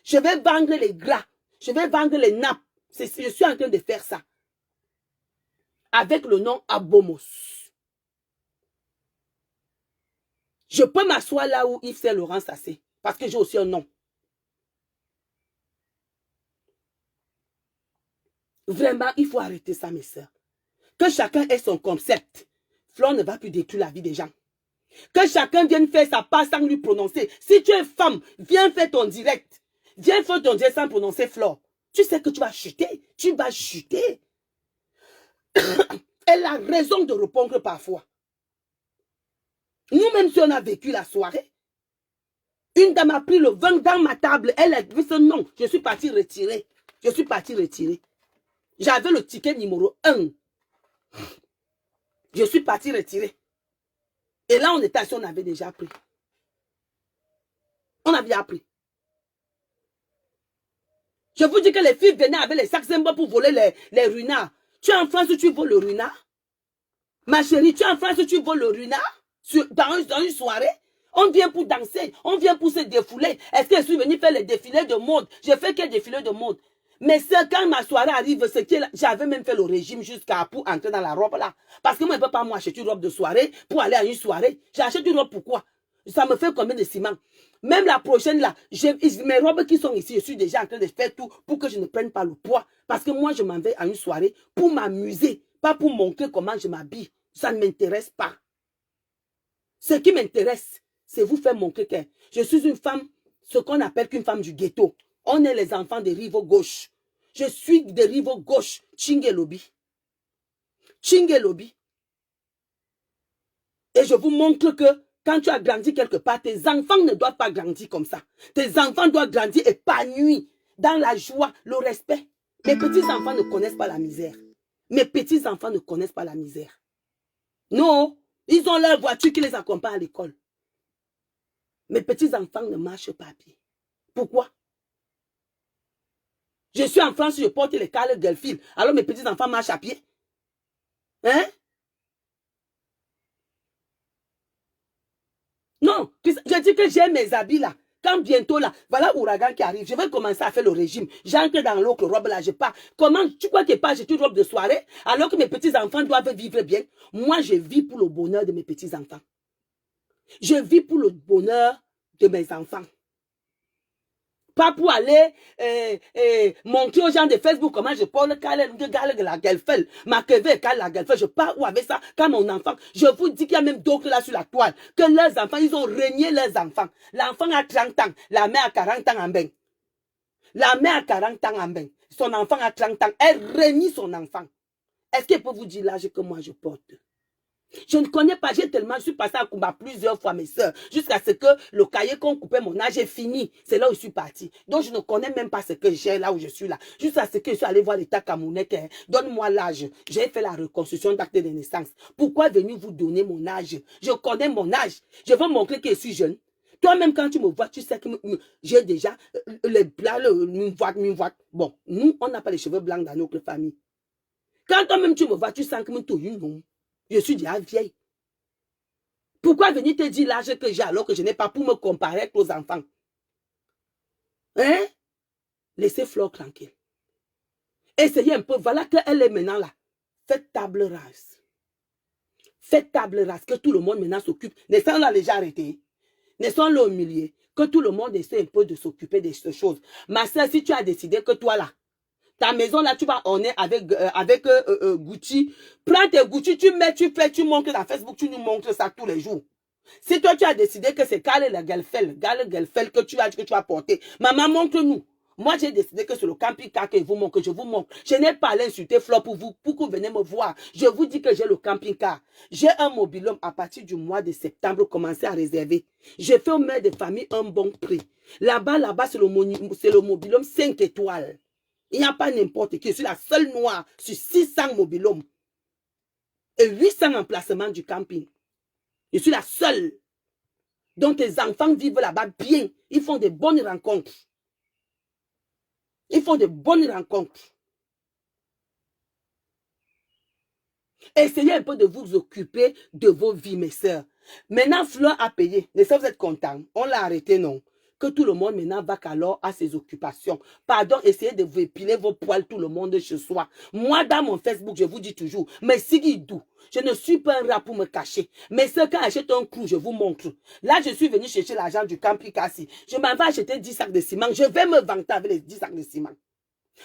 Je vais vendre les gras. Je vais vendre les nappes. Je suis en train de faire ça. Avec le nom Abomos. Je peux m'asseoir là où Yves Saint Laurent s'assied. Parce que j'ai aussi un nom. Vraiment, il faut arrêter ça, mes soeurs. Que chacun ait son concept. Flore ne va plus détruire la vie des gens. Que chacun vienne faire sa part sans lui prononcer. Si tu es femme, viens faire ton direct. Viens faire ton direct sans prononcer Flore. Tu sais que tu vas chuter. Tu vas chuter. Elle a raison de répondre parfois. Nous-mêmes, si on a vécu la soirée, une dame a pris le vin dans ma table. Elle a dit non, je suis partie retirer. Je suis partie retirer. J'avais le ticket numéro 1. Je suis partie retirer. Et là, on était assis, on avait déjà pris. On avait appris. Je vous dis que les filles venaient avec les sacs Zemba pour voler les runards. Tu es en France où tu voles le runard? Ma chérie, tu es en France où tu voles le runard? Dans une soirée? On vient pour danser, on vient pour se défouler. Est-ce que je suis venue faire les défilés de mode? J'ai fait quel défilé de mode? Mais c'est quand ma soirée arrive, j'avais même fait le régime jusqu'à pour entrer dans la robe là. Parce que moi, je ne peux pas m'acheter une robe de soirée pour aller à une soirée. J'achète une robe pourquoi? Ça me fait combien de ciment? Même la prochaine là, mes robes qui sont ici, je suis déjà en train de faire tout pour que je ne prenne pas le poids. Parce que moi, je m'en vais à une soirée pour m'amuser, pas pour montrer comment je m'habille. Ça ne m'intéresse pas. Ce qui m'intéresse, c'est vous faire montrer que je suis une femme, ce qu'on appelle qu'une femme du ghetto. On est les enfants des rives gauche. Je suis des rives gauche. Chingelobi. Chingelobi. Et je vous montre que quand tu as grandi quelque part, tes enfants ne doivent pas grandir comme ça. Tes enfants doivent grandir épanouis, dans la joie, le respect. Mes petits-enfants ne connaissent pas la misère. Mes petits-enfants ne connaissent pas la misère. Non, ils ont leur voiture qui les accompagne à l'école. Mes petits-enfants ne marchent pas à pied. Pourquoi? Je suis en France, je porte les cales Gelfil. Alors mes petits-enfants marchent à pied. Hein? Non, je dis que j'ai mes habits là. Quand bientôt là, voilà ouragan qui arrive, je vais commencer à faire le régime. J'entre dans l'autre robe là, je pars. Comment, tu crois que pas j'ai une robe de soirée alors que mes petits-enfants doivent vivre bien? Moi, je vis pour le bonheur de mes petits-enfants. Je vis pour le bonheur de mes enfants. Pas pour aller montrer aux gens de Facebook comment je porte la Gelfel. Ma queue la Gelfel. Je pars où avec ça quand mon enfant. Je vous dis qu'il y a même d'autres là sur la toile. Que leurs enfants, ils ont régné leurs enfants. L'enfant a 30 ans. La mère a 40 ans en bain. La mère a 40 ans en bain. Son enfant a 30 ans. Elle renie son enfant. Est-ce qu'elle peut vous dire l'âge que moi je porte? Je ne connais pas, je suis passé à Kumba plusieurs fois, mes soeurs, jusqu'à ce que le cahier qu'on coupait mon âge est fini. C'est là où je suis partie. Donc, je ne connais même pas ce que j'ai là où je suis là. Jusqu'à ce que je suis allé voir l'État camerounais. Donne-moi l'âge. J'ai fait la reconstruction d'acte de naissance. Pourquoi venir vous donner mon âge? Je connais mon âge. Je veux montrer que je suis jeune. Toi-même, quand tu me vois, tu sais que j'ai déjà les blancs, Bon, nous, on n'a pas les cheveux blancs dans notre famille. Quand toi-même, tu me vois, tu sens que je suis déjà vieille. Pourquoi venir te dire l'âge que j'ai alors que je n'ai pas pour me comparer avec aux enfants? Hein? Laissez Flore tranquille. Essayez un peu. Voilà qu'elle est maintenant là. Faites table rase. Faites table rase. Que tout le monde maintenant s'occupe. N'est-ce là déjà arrêté? N'est-ce là au milieu? Que tout le monde essaie un peu de s'occuper de ces choses. Ma soeur, si tu as décidé que toi là, ta maison là, tu vas orner avec Gucci. Prends tes Gucci, tu mets, tu fais, tu montres dans Facebook, tu nous montres ça tous les jours. Si toi, tu as décidé que c'est Gale Gelfel que tu as porté, maman, montre-nous. Moi, j'ai décidé que c'est le camping-car que je vous montre, Je n'ai pas à l'insulter Flore pour que vous venez me voir. Je vous dis que j'ai le camping-car. J'ai un mobilhome à partir du mois de septembre, commencé à réserver. Je fais aux mères de famille un bon prix. Là-bas, c'est le mobilhome 5 étoiles. Il n'y a pas n'importe qui. Je suis la seule noire sur 600 mobilhomes. Et 800 emplacements du camping. Je suis la seule. Donc tes enfants vivent là-bas bien. Ils font de bonnes rencontres. Ils font de bonnes rencontres. Essayez un peu de vous occuper de vos vies, mes soeurs. Maintenant, Flore a payé. Mais ça, vous êtes contents. On l'a arrêté, non? Que tout le monde maintenant va qu'alors à ses occupations. Pardon, essayez de vous épiler vos poils tout le monde chez soi. Moi, dans mon Facebook, je vous dis toujours, mais Sigidou, je ne suis pas un rat pour me cacher. Mais ce quand j'achète un clou, je vous montre. Là, je suis venu chercher l'argent du camping Kassi. Je m'en vais acheter 10 sacs de ciment. Je vais me vanter avec les 10 sacs de ciment.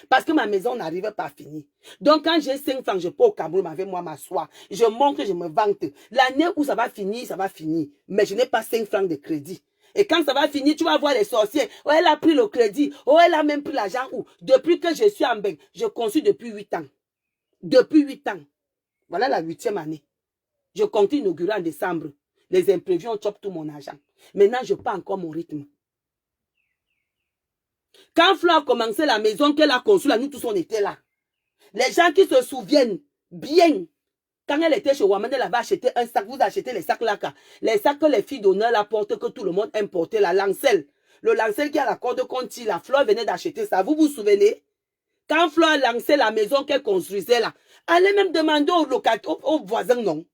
Parce que ma maison n'arrive pas à finir. Donc, quand j'ai 5 francs, je peux au Cameroun avec moi m'asseoir. Je montre, je me vante. L'année où ça va finir, ça va finir. Mais je n'ai pas 5 francs de crédit. Et quand ça va finir, tu vas voir les sorciers. Oh, elle a pris le crédit. Oh, elle a même pris l'argent. Depuis que je suis en bain, je conçus depuis 8 ans. Depuis 8 ans. Voilà la 8e année. Je compte inaugurer en décembre. Les imprévus ont chopé tout mon argent. Maintenant, je pars encore mon rythme. Quand Flore a commencé la maison qu'elle a conçue, là, nous tous on était là. Les gens qui se souviennent bien, quand elle était chez Waman, elle avait acheté un sac. Vous achetez les sacs là. Les sacs que les filles d'honneur la portent, que tout le monde importait, la lancelle. Le lancelle qui a la corde conti, la Flore venait d'acheter ça. Vous vous souvenez? Quand Flore a lancé la maison qu'elle construisait là, allez même demander aux voisins, non.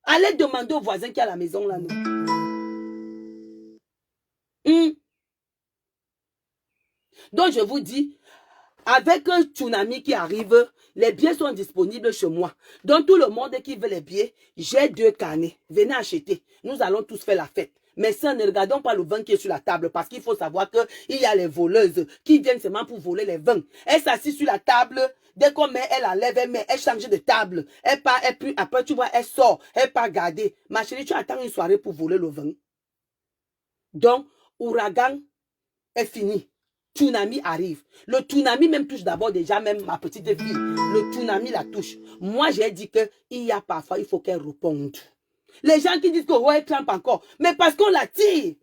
Allez demander aux voisins qui a la maison là, non. Donc je vous dis, Avec un tsunami qui arrive, les billets sont disponibles chez moi. Donc tout le monde qui veut les billets, j'ai 2 carnets. Venez acheter. Nous allons tous faire la fête. Mais ça, ne regardons pas le vin qui est sur la table parce qu'il faut savoir qu'il y a les voleuses qui viennent seulement pour voler les vins. Elle s'assied sur la table. Dès qu'on met, elle enlève, elle change de table. Elle part, après tu vois, elle sort. Elle part garder. Ma chérie, tu attends une soirée pour voler le vin. Donc, ouragan est fini. Tsunami arrive. Le tsunami même touche d'abord déjà même ma petite fille. Le tsunami la touche. Moi, j'ai dit qu'il y a parfois, il faut qu'elle réponde. Les gens qui disent que ouais, elle trempe encore. Mais parce qu'on la tire.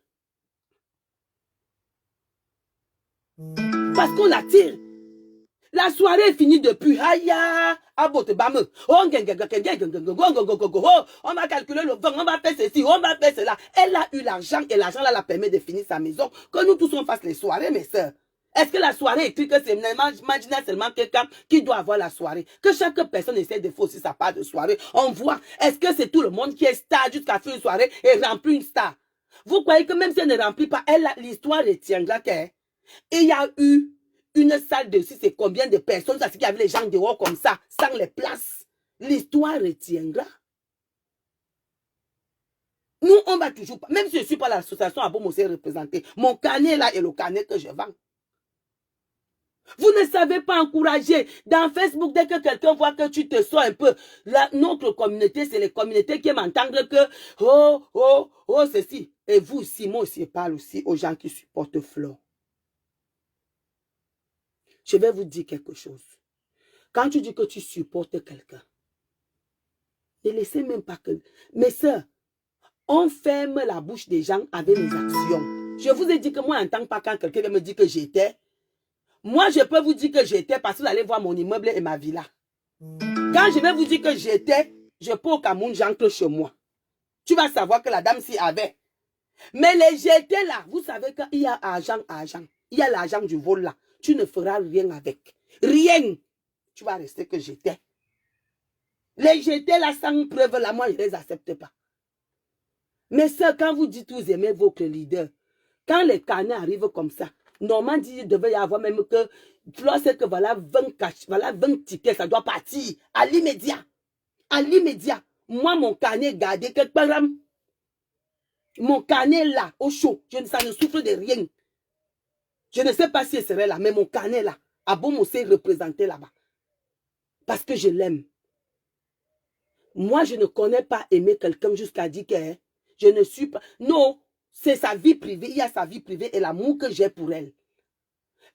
Parce qu'on la tire. La soirée est finie depuis. Aïe, on va calculer le vent, on va faire ceci, on va faire cela. Elle a eu l'argent et l'argent là la permet de finir sa maison. Que nous tous on fasse les soirées, mes soeurs. Est-ce que la soirée est écrit que c'est imaginez seulement quelqu'un qui doit avoir la soirée? Que chaque personne essaie de faire aussi sa part de soirée. On voit. Est-ce que c'est tout le monde qui est star jusqu'à faire une soirée et remplit une star? Vous croyez que même si elle ne remplit pas, l'histoire retiendra qu'il y a eu une salle de c'est combien de personnes, parce qu'il y avait les gens dehors comme ça, sans les places. L'histoire retiendra. Nous, on va toujours pas, même si je ne suis pas l'association à Bomosé représentée, mon carnet là est le carnet que je vends. Vous ne savez pas encourager. Dans Facebook, dès que quelqu'un voit que tu te sors un peu, notre communauté, c'est les communautés qui aiment entendre que, ceci. Et vous aussi, moi aussi, je parle aussi aux gens qui supportent Flo. Je vais vous dire quelque chose. Quand tu dis que tu supportes quelqu'un, ne laissez même pas que... Mes soeurs, on ferme la bouche des gens avec les actions. Je vous ai dit que moi, en tant que pas quand quelqu'un me dit que j'étais, moi, je peux vous dire que j'étais parce que vous allez voir mon immeuble et ma villa. Quand je vais vous dire que j'étais, je peux au Cameroun, j'entre chez moi. Tu vas savoir que la dame s'y avait. Mais les j'étais là, vous savez qu'il y a argent. Il y a l'argent du vol là. Tu ne feras rien avec. Rien. Tu vas rester que j'étais. Les j'étais là sans preuve là, moi je ne les accepte pas. Mais ça, quand vous dites que vous aimez votre leader, quand les carnets arrivent comme ça, normalement, il devait y avoir même que, lorsque voilà 20 tickets, ça doit partir à l'immédiat. À l'immédiat. Moi, mon carnet gardé quelque part. Mon carnet là, au chaud, ça ne souffre de rien. Je ne sais pas si elle serait là, mais mon carnet là, a beau m'aussi représenté là-bas. Parce que je l'aime. Moi, je ne connais pas aimer quelqu'un jusqu'à dire que je ne suis pas... Non, c'est sa vie privée. Il y a sa vie privée et l'amour que j'ai pour elle.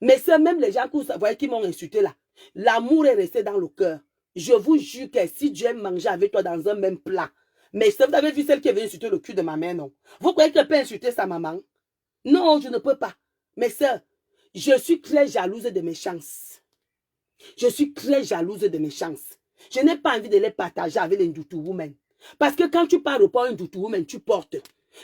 Mais c'est même les gens qui m'ont insulté là. L'amour est resté dans le cœur. Je vous jure que si Dieu aime manger avec toi dans un même plat, mais vous avez vu celle qui est venue insulter le cul de ma mère, non? Vous croyez qu'elle peut insulter sa maman? Non, je ne peux pas. Mais sœur, je suis très jalouse de mes chances. Je suis très jalouse de mes chances. Je n'ai pas envie de les partager avec les Ndutu Women. Parce que quand tu parles pas à un Ndutu Woman, tu portes.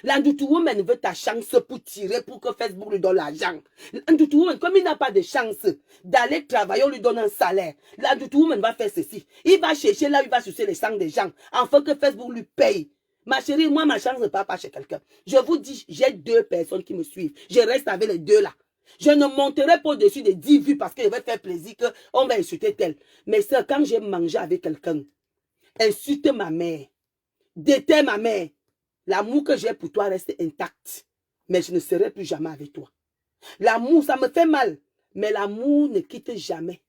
La Ndutu Woman veut ta chance pour tirer, pour que Facebook lui donne l'argent. La Ndutu Woman, comme il n'a pas de chance d'aller travailler, on lui donne un salaire. La Ndutu Woman va faire ceci. Il va chercher là, il va sucer les sangs des gens, afin que Facebook lui paye. Ma chérie, moi, ma chance ne part pas chez quelqu'un. Je vous dis, j'ai 2 personnes qui me suivent. Je reste avec les 2 là. Je ne monterai pas au-dessus des 10 vues parce que je vais faire plaisir qu'on va insulter tel. Mais ça, quand j'ai mangé avec quelqu'un, insulte ma mère, déterre ma mère, l'amour que j'ai pour toi reste intact. Mais je ne serai plus jamais avec toi. L'amour, ça me fait mal. Mais l'amour ne quitte jamais.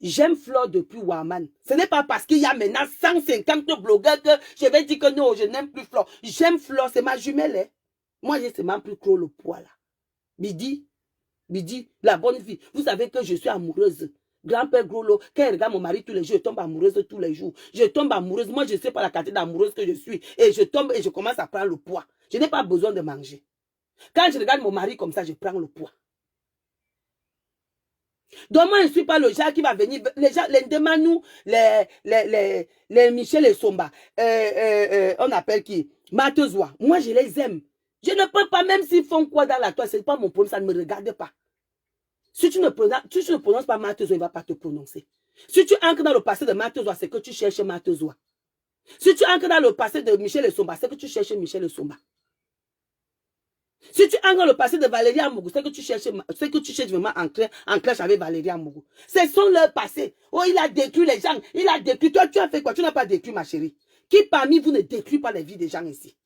J'aime Flo depuis Warman. Ce n'est pas parce qu'il y a maintenant 150 blogueurs que je vais dire que non, je n'aime plus Flo. J'aime Flo, c'est ma jumelle. Hein. Moi, j'ai seulement plus trop le poids là. Bidi, la bonne fille. Vous savez que je suis amoureuse. Grand-père Grolo, quand il regarde mon mari tous les jours, je tombe amoureuse tous les jours. Je tombe amoureuse. Moi, je ne sais pas la quantité d'amoureuse que je suis. Et je tombe et je commence à prendre le poids. Je n'ai pas besoin de manger. Quand je regarde mon mari comme ça, je prends le poids. Donc moi, je ne suis pas le genre qui va venir. Les gens, les Ndemanou, les Michel et Somba, on appelle qui? Matezoa. Moi, je les aime. Je ne peux pas, même s'ils font quoi dans la toile, ce n'est pas mon problème, ça ne me regarde pas. Si tu ne prononces pas Matezoa, il ne va pas te prononcer. Si tu entres dans le passé de Matezoa, c'est que tu cherches Matezoa. Si tu entres dans le passé de Michel et Somba, c'est que tu cherches Michel et Somba. Si tu ancres le passé de Valérie Amougou, c'est que tu cherches vraiment en clash avec Valérie Amougou. C'est son leur passé. Oh, il a détruit les gens. Il a détruit. Toi, tu as fait quoi? Tu n'as pas détruit, ma chérie. Qui parmi vous ne détruit pas les vies des gens ici?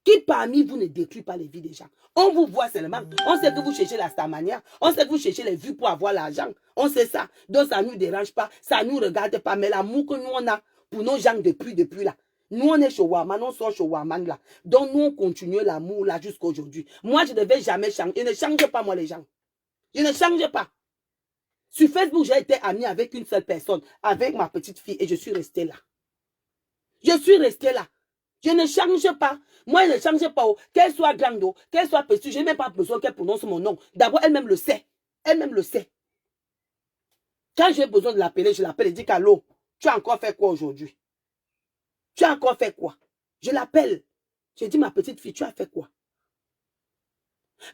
Qui parmi vous ne détruit pas les vies des gens? On vous voit seulement. On sait que vous cherchez la starmania. On sait que vous cherchez les vues pour avoir l'argent. On sait ça. Donc, ça ne nous dérange pas. Ça ne nous regarde pas. Mais l'amour que nous, on a pour nos gens depuis là. Nous, on est chez Waman, on sort chez Waman là. Donc, nous, on continue l'amour là jusqu'à aujourd'hui. Moi, je ne vais jamais changer. Je ne change pas, moi, les gens. Je ne change pas. Sur Facebook, j'ai été amie avec une seule personne, avec ma petite fille, et je suis restée là. Je suis restée là. Je ne change pas. Moi, je ne change pas. Qu'elle soit grande, qu'elle soit petite, je n'ai même pas besoin qu'elle prononce mon nom. D'abord, elle-même le sait. Elle-même le sait. Quand j'ai besoin de l'appeler, je l'appelle et dis qu'allô, tu as encore fait quoi aujourd'hui? Tu as encore fait quoi? Je l'appelle. Je dis, ma petite fille, tu as fait quoi?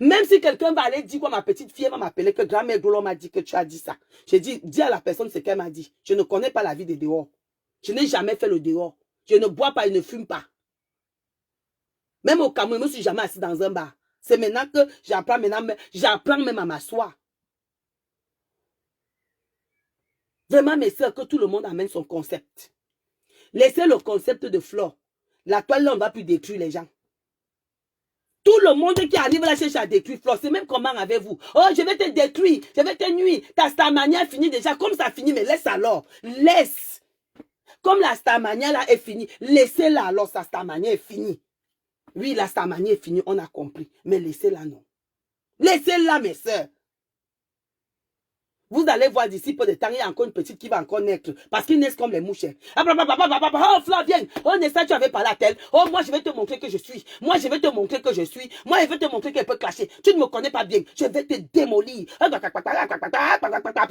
Même si quelqu'un va aller dire quoi, ma petite fille, elle va m'appeler que grand-mère Golo m'a dit que tu as dit ça. J'ai dit, dis à la personne ce qu'elle m'a dit. Je ne connais pas la vie des dehors. Je n'ai jamais fait le dehors. Je ne bois pas, je ne fume pas. Même au Cameroun, je ne me suis jamais assis dans un bar. C'est maintenant que j'apprends même à m'asseoir. Vraiment, mes soeurs, que tout le monde amène son concept. Laissez le concept de Flore. La toile, là, on ne va plus détruire les gens. Tout le monde qui arrive là cherche à détruire Flore. C'est même comment avec vous. Oh, je vais te détruire. Je vais te nuire. Ta starmania finit déjà. Comme ça finit, mais laisse alors. Laisse. Comme la starmania là est finie. Laissez-la alors. Sa starmania est finie. Oui, la starmania est finie. On a compris. Mais laissez-la non. Laissez-la, mes soeurs. Vous allez voir d'ici peu de temps, il y a encore une petite qui va encore naître. Parce qu'ils naissent comme les mouches. Oh, Fla, viens. Oh, Nessa, tu avais parlé à tel. Oh, moi, je vais te montrer que je suis. Moi, je vais te montrer que je suis. Moi, je vais te montrer qu'elle peut clasher. Tu ne me connais pas bien. Je vais te démolir. Après,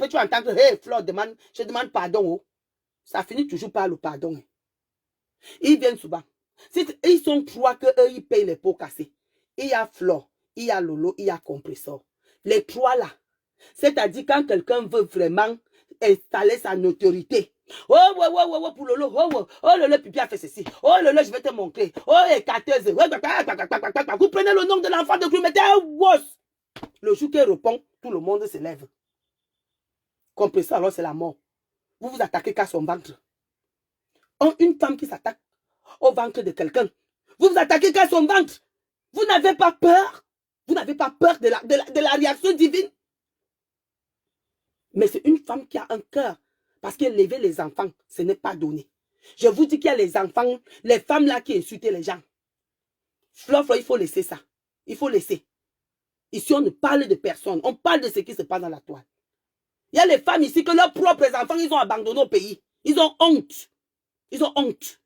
tu entends que, hey, Fla, je demande pardon. Oh. Ça finit toujours par le pardon. Ils viennent souvent. Ils sont trois qu'eux, ils payent les pots cassés. Il y a Fla, il y a Lolo, il y a Compressor. Les trois là. C'est-à-dire quand quelqu'un veut vraiment installer sa notoriété. Oh, pour Lolo, oh, Lolo, Pipi a fait ceci. Oh, Lolo, je vais te montrer. Oh, écarteuse. Vous prenez le nom de l'enfant de vous mettez un was. Le jour qu'il répond, tout le monde se lève. Comprenez ça, alors c'est la mort. Vous vous attaquez qu'à son ventre. Une femme qui s'attaque au ventre de quelqu'un. Vous vous attaquez qu'à son ventre. Vous n'avez pas peur. Vous n'avez pas peur de la réaction divine. Mais c'est une femme qui a un cœur. Parce qu'élever les enfants, ce n'est pas donné. Je vous dis qu'il y a les enfants, les femmes là qui insultent les gens. Flo, il faut laisser ça. Il faut laisser. Ici, on ne parle de personne. On parle de ce qui se passe dans la toile. Il y a les femmes ici que leurs propres enfants, ils ont abandonné au pays. Ils ont honte. Ils ont honte.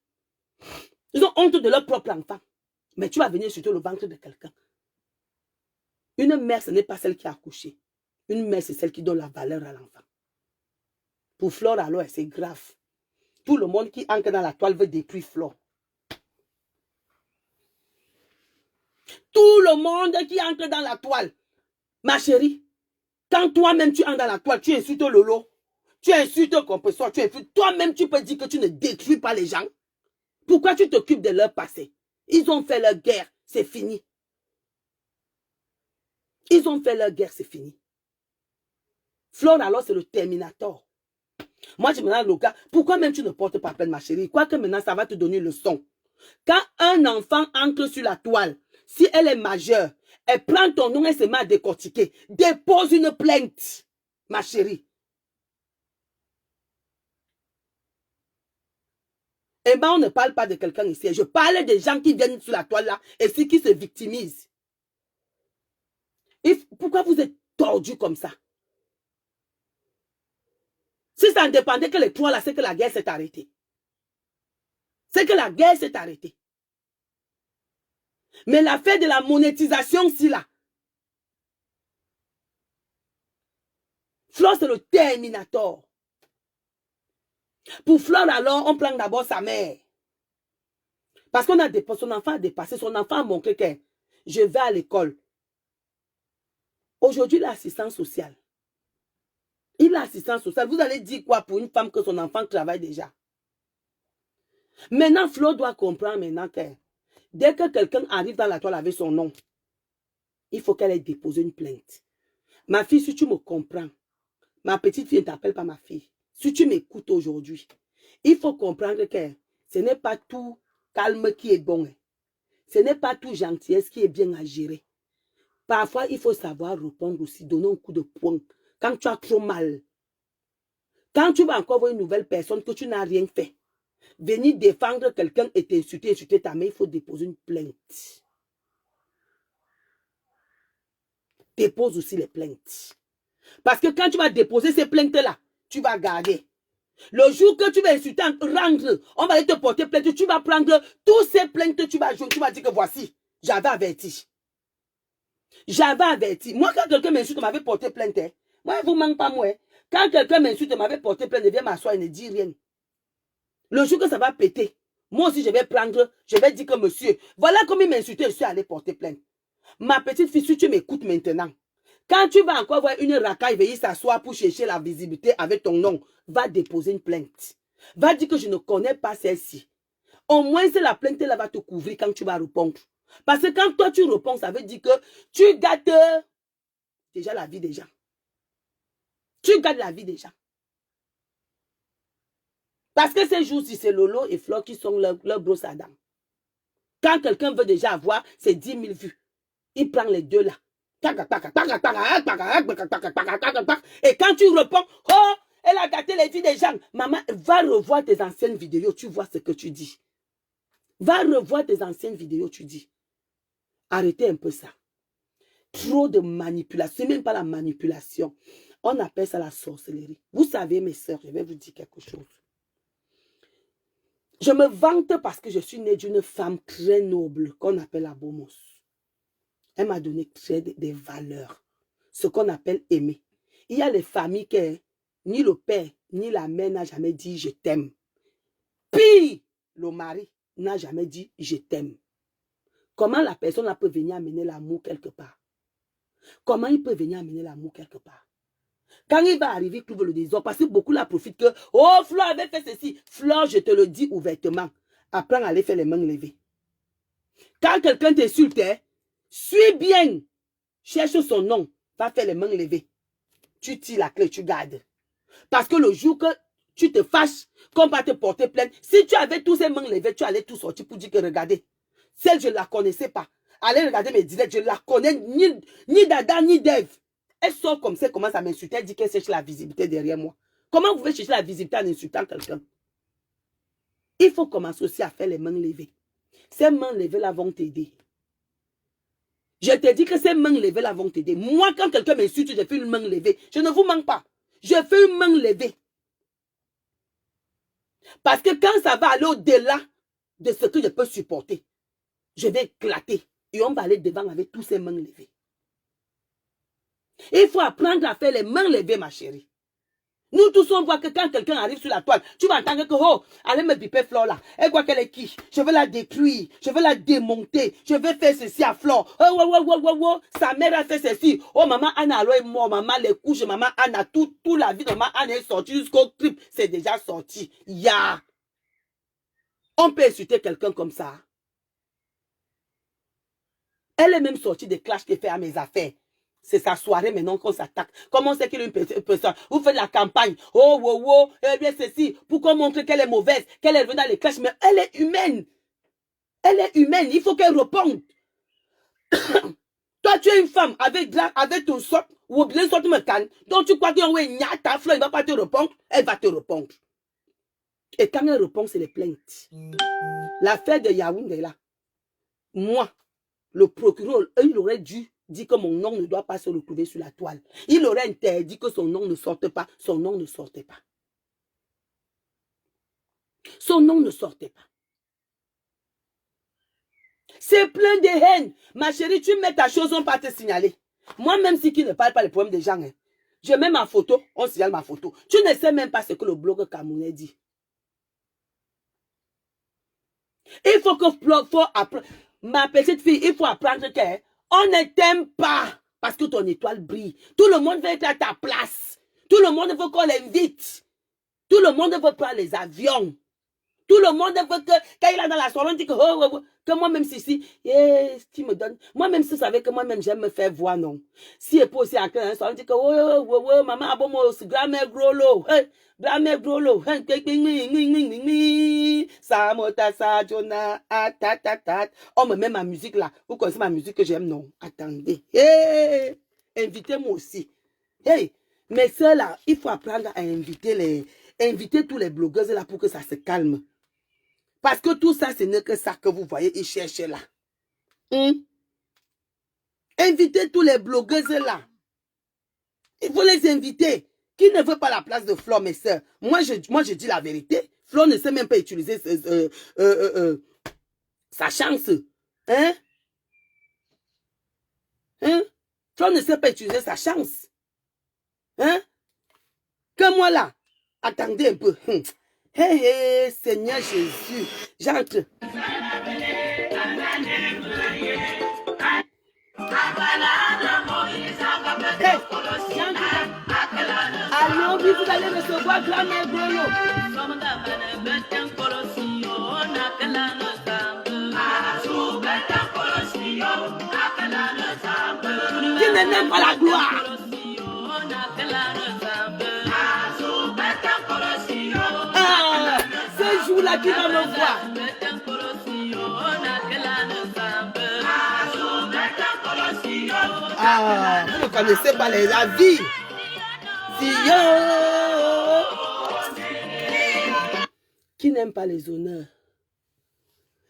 Ils ont honte de leur propre enfant. Mais tu vas venir sur le ventre de quelqu'un. Une mère, ce n'est pas celle qui a accouché. Une mère, c'est celle qui donne la valeur à l'enfant. Pour Flore, alors, c'est grave. Tout le monde qui entre dans la toile veut détruire Flore. Tout le monde qui entre dans la toile. Ma chérie, quand toi-même tu entres dans la toile, tu insultes Lolo, tu insultes Compressor, tu insultes. Toi-même, tu peux dire que tu ne détruis pas les gens. Pourquoi tu t'occupes de leur passé? Ils ont fait leur guerre, c'est fini. Ils ont fait leur guerre, c'est fini. Flore, alors, c'est le Terminator. Moi, je me demande le gars, pourquoi même tu ne portes pas plainte, ma chérie? Quoique maintenant, ça va te donner une leçon. Quand un enfant entre sur la toile, si elle est majeure, elle prend ton nom et se met à décortiquer. Dépose une plainte, ma chérie. Et ben, on ne parle pas de quelqu'un ici. Je parle des gens qui viennent sur la toile là et ceux qui se victimisent. Pourquoi vous êtes tordus comme ça? Si ça ne dépendait que les trois là, c'est que la guerre s'est arrêtée. C'est que la guerre s'est arrêtée. Mais l'affaire de la monétisation, si là. Flore, c'est le Terminator. Pour Flore, alors, on prend d'abord sa mère. Parce qu'on a dépassé, son enfant a dépassé, son enfant a montré que je vais à l'école. Aujourd'hui, l'assistance sociale. Il a assistance sociale. Vous allez dire quoi pour une femme que son enfant travaille déjà? Maintenant, Flore doit comprendre maintenant que dès que quelqu'un arrive dans la toile avec son nom, il faut qu'elle ait déposé une plainte. Ma fille, si tu me comprends, ma petite fille ne t'appelle pas ma fille. Si tu m'écoutes aujourd'hui, il faut comprendre que ce n'est pas tout calme qui est bon. Ce n'est pas tout gentillesse qui est bien à gérer. Parfois, il faut savoir répondre aussi, donner un coup de poing quand tu as trop mal. Quand tu vas encore voir une nouvelle personne que tu n'as rien fait, venir défendre quelqu'un et insulter ta mère, il faut déposer une plainte. Dépose aussi les plaintes. Parce que quand tu vas déposer ces plaintes-là, tu vas garder. Le jour que tu vas insulter, rendre, on va aller te porter plainte, tu vas prendre toutes ces plaintes, tu vas jouer, tu vas dire que voici, j'avais averti. J'avais averti. Moi, quand quelqu'un m'insulte, m'avait porté plainte. Moi, il ne vous manque pas, moi. Quand quelqu'un m'insulte, m'avait porté plainte, je viens m'asseoir et ne dit rien. Le jour que ça va péter, moi aussi, je vais prendre, je vais dire que monsieur, voilà comment il m'insultait, je suis allé porter plainte. Ma petite fille, si tu m'écoutes maintenant, quand tu vas encore voir une racaille venir s'asseoir pour chercher la visibilité avec ton nom, va déposer une plainte. Va dire que je ne connais pas celle-ci. Au moins, c'est la plainte-là va te couvrir quand tu vas répondre. Parce que quand toi, tu réponds, ça veut dire que tu gâtes déjà la vie des gens. Tu gâtes la vie des gens. Parce que ces jours-ci, c'est Lolo et Flore qui sont leurs brosses à dents. Quand quelqu'un veut déjà avoir ses 10 000 vues, il prend les deux là. Et quand tu réponds, oh, elle a gâté les vies des gens. Maman, va revoir tes anciennes vidéos, tu vois ce que tu dis. Va revoir tes anciennes vidéos, tu dis. Arrêtez un peu ça. Trop de manipulation, c'est même pas la manipulation. On appelle ça la sorcellerie. Vous savez, mes sœurs, je vais vous dire quelque chose. Je me vante parce que je suis née d'une femme très noble qu'on appelle Abomos. Elle m'a donné des valeurs, ce qu'on appelle aimer. Il y a les familles que ni le père ni la mère n'a jamais dit je t'aime. Puis le mari n'a jamais dit je t'aime. Comment la personne peut venir amener l'amour quelque part? Comment il peut venir amener l'amour quelque part? Quand il va arriver, il trouve le désordre, parce que beaucoup la profitent que oh, Flore avait fait ceci. Flore, je te le dis ouvertement, apprends à aller faire les mains levées. Quand quelqu'un t'insulte, suis bien, cherche son nom, va faire les mains levées. Tu tires la clé, tu gardes. Parce que le jour que tu te fâches, qu'on va te porter plainte, si tu avais tous ces mains levées, tu allais tout sortir pour dire que regardez, celle je ne la connaissais pas. Allez regarder mes directs, je ne la connais ni Dada ni Dev. Elle sort comme ça, elle commence à m'insulter, elle dit qu'elle cherche la visibilité derrière moi. Comment vous pouvez chercher la visibilité en insultant quelqu'un? Il faut commencer aussi à faire les mains levées. Ces mains levées-là vont t'aider. Je te dis que ces mains levées-là vont t'aider. Moi, quand quelqu'un m'insulte, je fais une main levée. Je ne vous manque pas. Je fais une main levée. Parce que quand ça va aller au-delà de ce que je peux supporter, je vais éclater. Et on va aller devant avec tous ces mains levées. Il faut apprendre à faire les mains levées, ma chérie. Nous tous, on voit que quand quelqu'un arrive sur la toile, tu vas entendre que, oh, allez me piper Flore là. Elle voit qu'elle est qui? Je vais la détruire. Je vais la démonter. Je vais faire ceci à Flore. Oh, sa mère a fait ceci. Oh, maman Anna est mort. Maman les couches. Maman Anna, toute la vie de maman Anna est sortie jusqu'au clip. C'est déjà sorti. Ya. On peut insulter quelqu'un comme ça. Elle est même sortie des clashs qu'elle fait à mes affaires. C'est sa soirée maintenant qu'on s'attaque. Comment c'est qu'elle est une personne? Vous faites la campagne. Oh, eh bien ceci. Pour qu'on montre qu'elle est mauvaise, qu'elle est venue dans les clashs. Mais elle est humaine. Elle est humaine. Il faut qu'elle réponde. Toi, tu es une femme avec ton sort. Ou bien sort me canne. Donc tu crois que ta fleur, il ne va pas te répondre. Elle va te répondre. Et quand elle répond, c'est les plaintes. L'affaire de Yaoundé là. Moi, le procureur, il aurait dû dit que mon nom ne doit pas se retrouver sur la toile. Il aurait interdit que son nom ne sorte pas. Son nom ne sortait pas. Son nom ne sortait pas. C'est plein de haine. Ma chérie, tu mets ta chose, on va te signaler. Moi, même si qui ne parle pas les problèmes des gens, hein, je mets ma photo, on signale ma photo. Tu ne sais même pas ce que le blog camerounais dit. Il faut apprendre. Ma petite fille, il faut apprendre que on ne t'aime pas parce que ton étoile brille. Tout le monde veut être à ta place. Tout le monde veut qu'on l'invite. Tout le monde veut prendre les avions. Tout le monde veut que, quand il est dans la soirée, on dit que, oh, que moi-même, si, qui me donne, moi-même, si vous savez que moi-même, j'aime me faire voir, non. Si et pas aussi en train, on dit que, oh, maman, ah bon, moi, aussi, grand-mère gros lot, grand-mère gros lot, ça, mota, ça, Jonah, ta. On me met ma musique là. Vous connaissez ma musique que j'aime, non? Attendez. Hey, invitez-moi aussi. Hey, mais ça là, il faut apprendre à inviter tous les blogueuses là pour que ça se calme. Parce que tout ça, ce n'est que ça que vous voyez, ils cherchent là. Invitez tous les blogueuses là. Il faut les inviter. Qui ne veut pas la place de Flo, mes soeurs? Moi, je dis la vérité. Flo ne sait même pas utiliser sa chance. Hein? Flo ne sait pas utiliser sa chance. Hein? Que moi là. Attendez un peu. Hé, Seigneur Jésus. J'entre. Allons, oui, vous allez recevoir grand-mère Grolo. Qui n'aime pas la gloire? Ah, ce jour-là, qui va me voir? Ah, vous ne connaissez pas la vie. Qui n'aime pas les honneurs?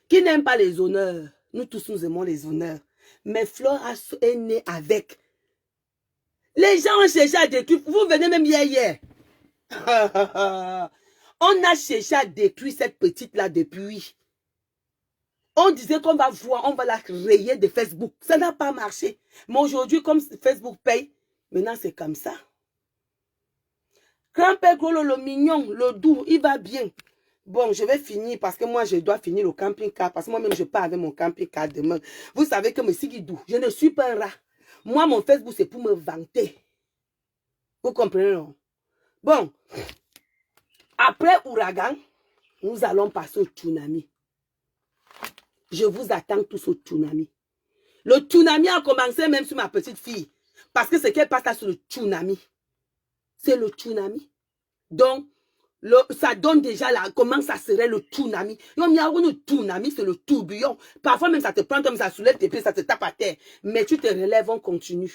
Qui n'aime pas les honneurs? Nous tous, nous aimons les honneurs. Mais Flore est née avec. Les gens ont cherché à détruire. Vous venez même hier. On a cherché à détruire cette petite-là depuis. On disait qu'on va voir, on va la rayer de Facebook. Ça n'a pas marché. Mais aujourd'hui, comme Facebook paye, maintenant c'est comme ça. Grand-père Grolo, le mignon, le doux, il va bien. Bon, je vais finir parce que moi, je dois finir le camping-car. Parce que moi-même, je pars avec mon camping-car demain. Vous savez que M. Guidou, je ne suis pas un rat. Moi, mon Facebook, c'est pour me vanter. Vous comprenez, non? Bon, après Ouragan, nous allons passer au tsunami. Je vous attends tous au tsunami. Le tsunami a commencé même sur ma petite fille. Parce que ce qu'elle passe là sur le tsunami, c'est le tsunami. Donc, ça donne déjà là comment ça serait le tsunami. Le tsunami, c'est le tourbillon. Parfois même ça te prend comme ça soulève tes pieds, ça te tape à terre. Mais tu te relèves, on continue.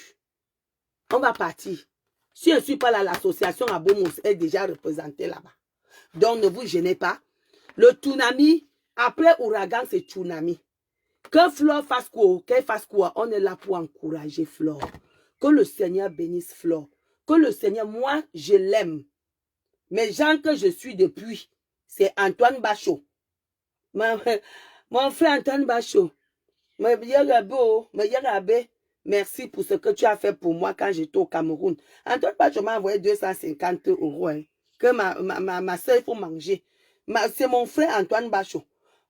On va partir. Si je ne suis pas là, l'association à Bomos est déjà représentée là-bas. Donc ne vous gênez pas. Le tsunami, après ouragan, c'est tsunami. Que Flore fasse quoi, qu'elle fasse quoi, on est là pour encourager Flore. Que le Seigneur bénisse Flore. Que le Seigneur, moi, je l'aime. Mais gens que je suis depuis, c'est Antoine Bachot. Mon frère Antoine Bachot. Merci pour ce que tu as fait pour moi quand j'étais au Cameroun. Antoine Bachot m'a envoyé 250 €. Hein, que ma soeur, il faut manger. C'est mon frère Antoine Bachot.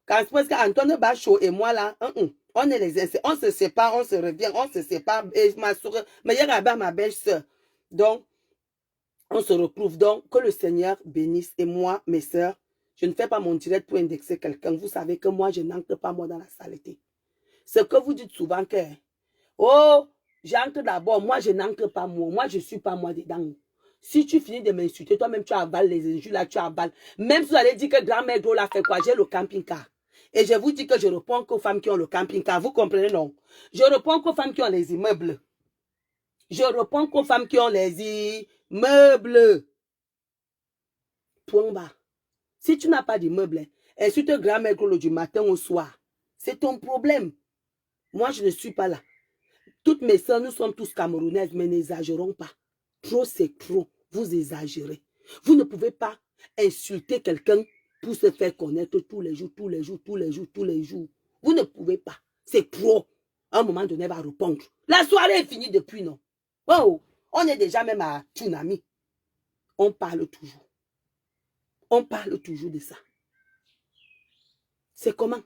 Parce qu'Antoine Bachot et moi là, on est les on se sépare, on se revient, on se sépare. Et ma soeur, mais il y a ma belle-sœur. Donc, on se retrouve. Donc, que le Seigneur bénisse. Et moi, mes sœurs, je ne fais pas mon direct pour indexer quelqu'un. Vous savez que moi, je n'entre pas moi dans la saleté. Ce que vous dites souvent que, oh, j'entre d'abord. Moi, je n'entre pas moi. Moi, je ne suis pas moi dedans. Si tu finis de m'insulter, toi-même, tu avales les injures là, tu avales. Même si vous allez dire que grand-mère Drôle a fait quoi, j'ai le camping-car. Et je vous dis que je réponds qu'aux femmes qui ont le camping-car. Vous comprenez, non? Je réponds qu'aux femmes qui ont les immeubles. Je réponds qu'aux femmes qui ont les immeubles. Point bas. Si tu n'as pas d'immeuble, insulte grand-mère Drôle du matin au soir. C'est ton problème. Moi, je ne suis pas là. Toutes mes soeurs, nous sommes tous camerounaises, mais n'exagérons pas. Trop, c'est trop. Vous exagérez. Vous ne pouvez pas insulter quelqu'un pour se faire connaître tous les jours, tous les jours, tous les jours, tous les jours. Vous ne pouvez pas. C'est trop. À un moment donné, elle va répondre. La soirée est finie depuis, non? Oh, on est déjà même à tsunami. On parle toujours. On parle toujours de ça. C'est comment?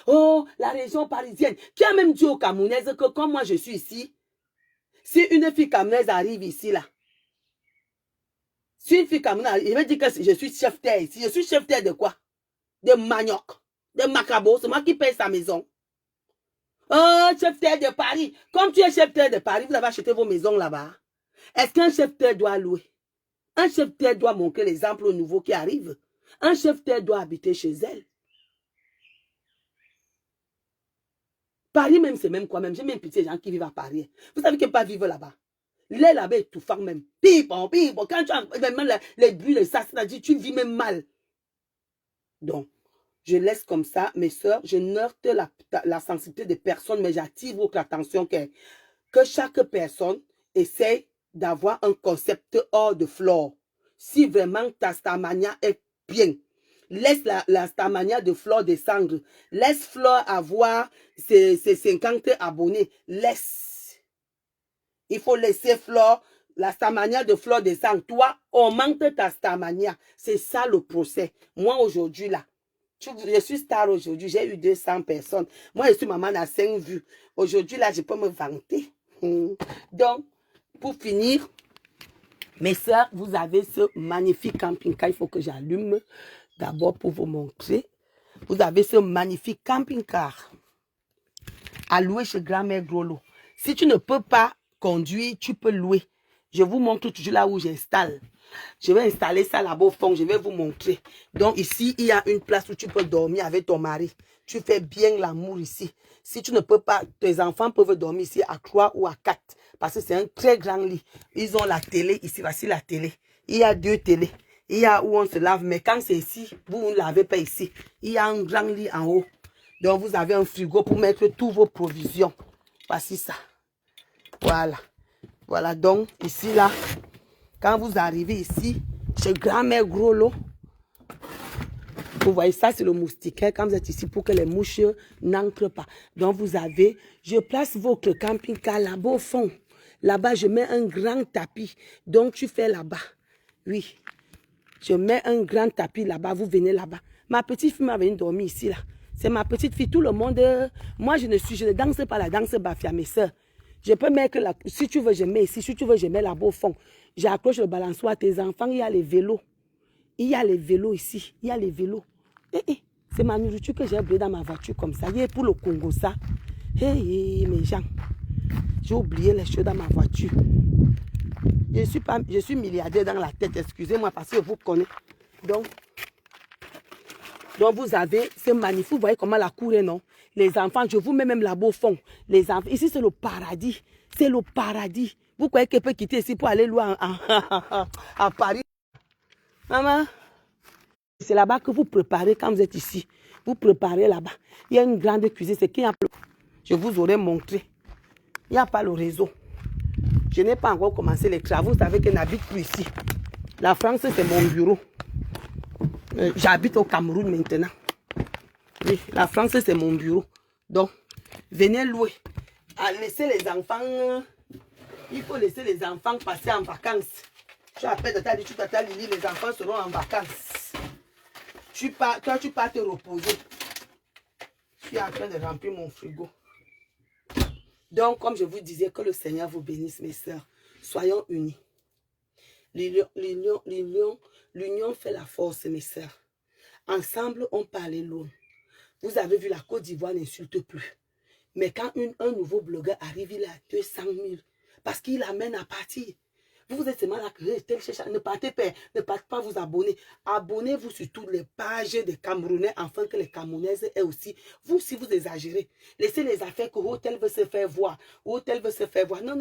Oh, la région parisienne. Qui a même dit aux Camerounaises que comme moi je suis ici, si une fille camerounaise arrive ici, là, si une fille camerounaise, il va dire que je suis chef-terre ici. Je suis chef-terre de quoi? De manioc. de Macabo, c'est moi qui paye sa maison. Oh, chef-terre de Paris. Comme tu es chef-terre de Paris, vous avez acheté vos maisons là-bas. Est-ce qu'un chef-terre doit louer? Un chef-terre doit montrer l'exemple aux nouveaux qui arrivent. Un chef-terre doit habiter chez elle. Paris même, c'est même quoi même. J'ai même pitié des gens qui vivent à Paris. Vous savez qu'ils ne peuvent pas vivre là-bas. L'air là-bas est étouffant même. Pipon. Quand tu as même les bruits, les ça, c'est-à-dire tu vis même mal. Donc, je laisse comme ça, mes soeurs, je heurte la sensibilité des personnes, mais j'attire votre attention que chaque personne essaie d'avoir un concept hors de Flore. Si vraiment ta Starmania est bien, laisse la Starmania de Flore descendre. Laisse Flore avoir ses 50 abonnés. Laisse. Il faut laisser Flore, la Starmania de Flore descendre. Toi, augmente ta Starmania. C'est ça le procès. Moi, aujourd'hui, là, je suis star aujourd'hui. J'ai eu 200 personnes. Moi, je suis maman à 5 vues. Aujourd'hui, là, je peux me vanter. Donc, pour finir, mes soeurs, vous avez ce magnifique camping-car. Il faut que j'allume d'abord pour vous montrer. Vous avez ce magnifique camping-car à louer chez Grand-mère Grolo. Si tu ne peux pas conduire, tu peux louer. Je vous montre toujours là où j'installe. Je vais installer ça là-bas au fond. Je vais vous montrer. Donc ici, il y a une place où tu peux dormir avec ton mari. Tu fais bien l'amour ici. Si tu ne peux pas, tes enfants peuvent dormir ici à 3 ou à 4. Parce que c'est un très grand lit. Ils ont la télé ici. Voici la télé. Il y a 2 télés. Il y a où on se lave. Mais quand c'est ici, vous ne lavez pas ici. Il y a un grand lit en haut. Donc vous avez un frigo pour mettre toutes vos provisions. Voici ça. Voilà. Voilà donc ici là. Quand vous arrivez ici, chez Grand-mère Grolo, vous voyez ça, c'est le moustiquaire. Quand vous êtes ici, pour que les mouches n'entrent pas. Donc, vous avez, je place votre camping-car là-bas au fond. Là-bas, je mets un grand tapis. Donc, tu fais là-bas. Oui. Je mets un grand tapis là-bas. Vous venez là-bas. Ma petite fille m'a venu dormir ici, là. C'est ma petite fille. Tout le monde, moi, je ne danse pas la danse bafia, mes soeurs. Je peux mettre, si tu veux, je mets ici. Si tu veux, je mets là-bas au fond. J'accroche le balançoire à tes enfants. Il y a les vélos. Il y a les vélos ici. Il y a les vélos. C'est ma nourriture que j'ai oubliée dans ma voiture comme ça. Il est pour le Congo, ça. Mes gens. J'ai oublié les choses dans ma voiture. Je suis milliardaire dans la tête. Excusez-moi parce que je vous connais. Donc vous avez ce magnifique. Vous voyez comment la cour est, non? Les enfants, je vous mets même là-bas au fond. Les enfants, ici, c'est le paradis. C'est le paradis. Vous croyez qu'elle peut quitter ici pour aller loin à Paris? Maman, c'est là-bas que vous préparez quand vous êtes ici. Vous préparez là-bas. Il y a une grande cuisine. C'est qui a... Je vous aurais montré. Il n'y a pas le réseau. Je n'ai pas encore commencé les travaux. Vous savez que je n'habite plus ici. La France, c'est mon bureau. J'habite au Cameroun maintenant. Oui, la France, c'est mon bureau. Donc, venez louer. Laissez les enfants... Il faut laisser les enfants passer en vacances. Tu appelles de ta dit, tu t'attends Lily, les enfants seront en vacances. Toi, tu pars te reposer. Je suis en train de remplir mon frigo. Donc, comme je vous disais, que le Seigneur vous bénisse, mes soeurs. Soyons unis. L'union fait la force, mes soeurs. Ensemble, on parle l'autre. Vous avez vu, la Côte d'Ivoire n'insulte plus. Mais quand un nouveau blogueur arrive, il a 200 000. Parce qu'il amène à partir. Vous êtes seulement là que ne partez pas vous abonner. Abonnez-vous sur toutes les pages des Camerounais afin que les Camerounaises aient aussi. Vous, si vous exagérez, laissez les affaires que l'hôtel veut se faire voir. L'hôtel veut se faire voir. Non.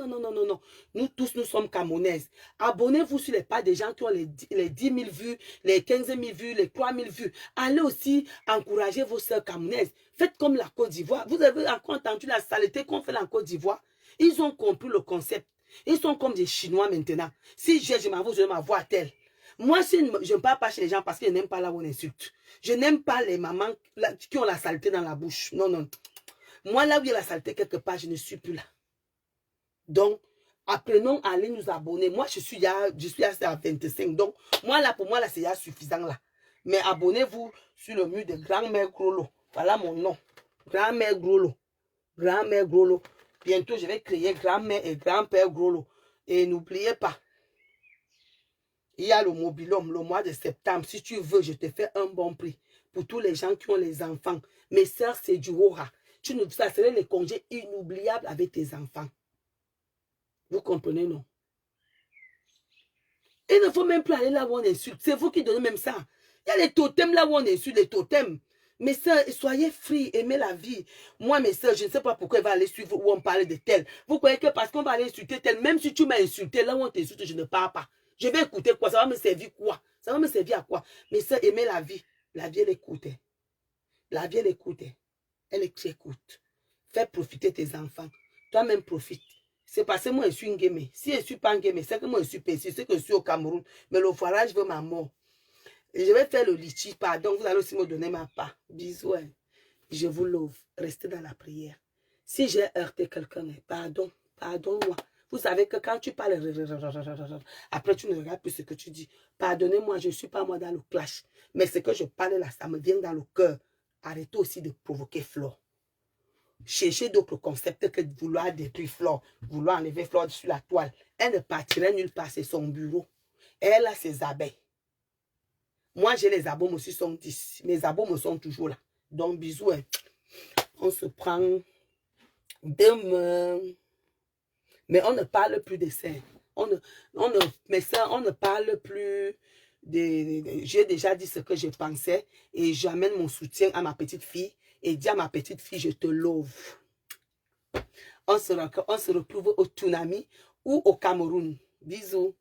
Nous tous, nous sommes Camerounaises. Abonnez-vous sur les pages des gens qui ont les 10 000 vues, les 15 000 vues, les 3 000 vues. Allez aussi encourager vos soeurs camerounaises. Faites comme la Côte d'Ivoire. Vous avez encore entendu la saleté qu'on fait en Côte d'Ivoire? Ils ont compris le concept. Ils sont comme des Chinois maintenant. Si je m'avoue, je vais m'avoir tel. Moi, je ne parle pas chez les gens parce qu'ils n'aiment pas là où on insulte. Je n'aime pas les mamans qui ont la saleté dans la bouche. Non. Moi, là où il y a la saleté quelque part, je ne suis plus là. Donc, apprenons à aller nous abonner. Moi, je suis à 25. Donc, moi, là, pour moi, là, c'est suffisant là. Mais abonnez-vous sur le mur de Grand-mère Grolo. Voilà mon nom. Grand-mère Grolo. Grand-mère Grolo. Bientôt, je vais créer grand-mère et grand-père Grolo. Et n'oubliez pas, il y a le mobilhome le mois de septembre. Si tu veux, je te fais un bon prix. pour tous les gens qui ont les enfants. Mes sœurs, c'est du hora. Ça serait les congés inoubliables avec tes enfants. Vous comprenez, non? Il ne faut même plus aller là où on insulte. C'est vous qui donnez même ça. Il y a les totems là où on insulte, les totems. Mes soeurs, soyez free, aimez la vie. Moi, mes soeurs, je ne sais pas pourquoi elle va aller suivre où on parle de tel. Vous croyez que parce qu'on va aller insulter tel, même si tu m'as insulté, là où on t'insulte, je ne parle pas. Je vais écouter quoi? Ça va me servir quoi? Ça va me servir à quoi? Mes soeurs, aimez la vie. La vie, elle écoute. La vie, elle écoute. Elle écoute. Fais profiter tes enfants. Toi-même, profite. C'est parce que moi, je suis une game. Si je ne suis pas un game, c'est que moi, je suis ici, c'est que je suis au Cameroun. Mais le forage veut ma mort. Et je vais faire le litchi. Pardon, vous allez aussi me donner ma part. Bisous. Hein. Je vous love. Restez dans la prière. Si j'ai heurté quelqu'un, pardon. Pardonne-moi. Vous savez que quand tu parles, après tu ne regardes plus ce que tu dis. Pardonnez-moi, je ne suis pas moi dans le clash. Mais ce que je parle là, ça me vient dans le cœur. Arrêtez aussi de provoquer Flore. Cherchez d'autres concepts que de vouloir détruire Flore, vouloir enlever Flore sur la toile. Elle ne partirait nulle part, c'est son bureau. Elle a ses abeilles. Moi, j'ai les abos aussi sont 10. Mes abos me sont toujours là. Donc, bisous. Hein. On se prend demain. Mais on ne parle plus de ça. On ne parle plus de... J'ai déjà dit ce que je pensais et j'amène mon soutien à ma petite fille et dis à ma petite fille, je te love. On se retrouve au Tunami ou au Cameroun. Bisous.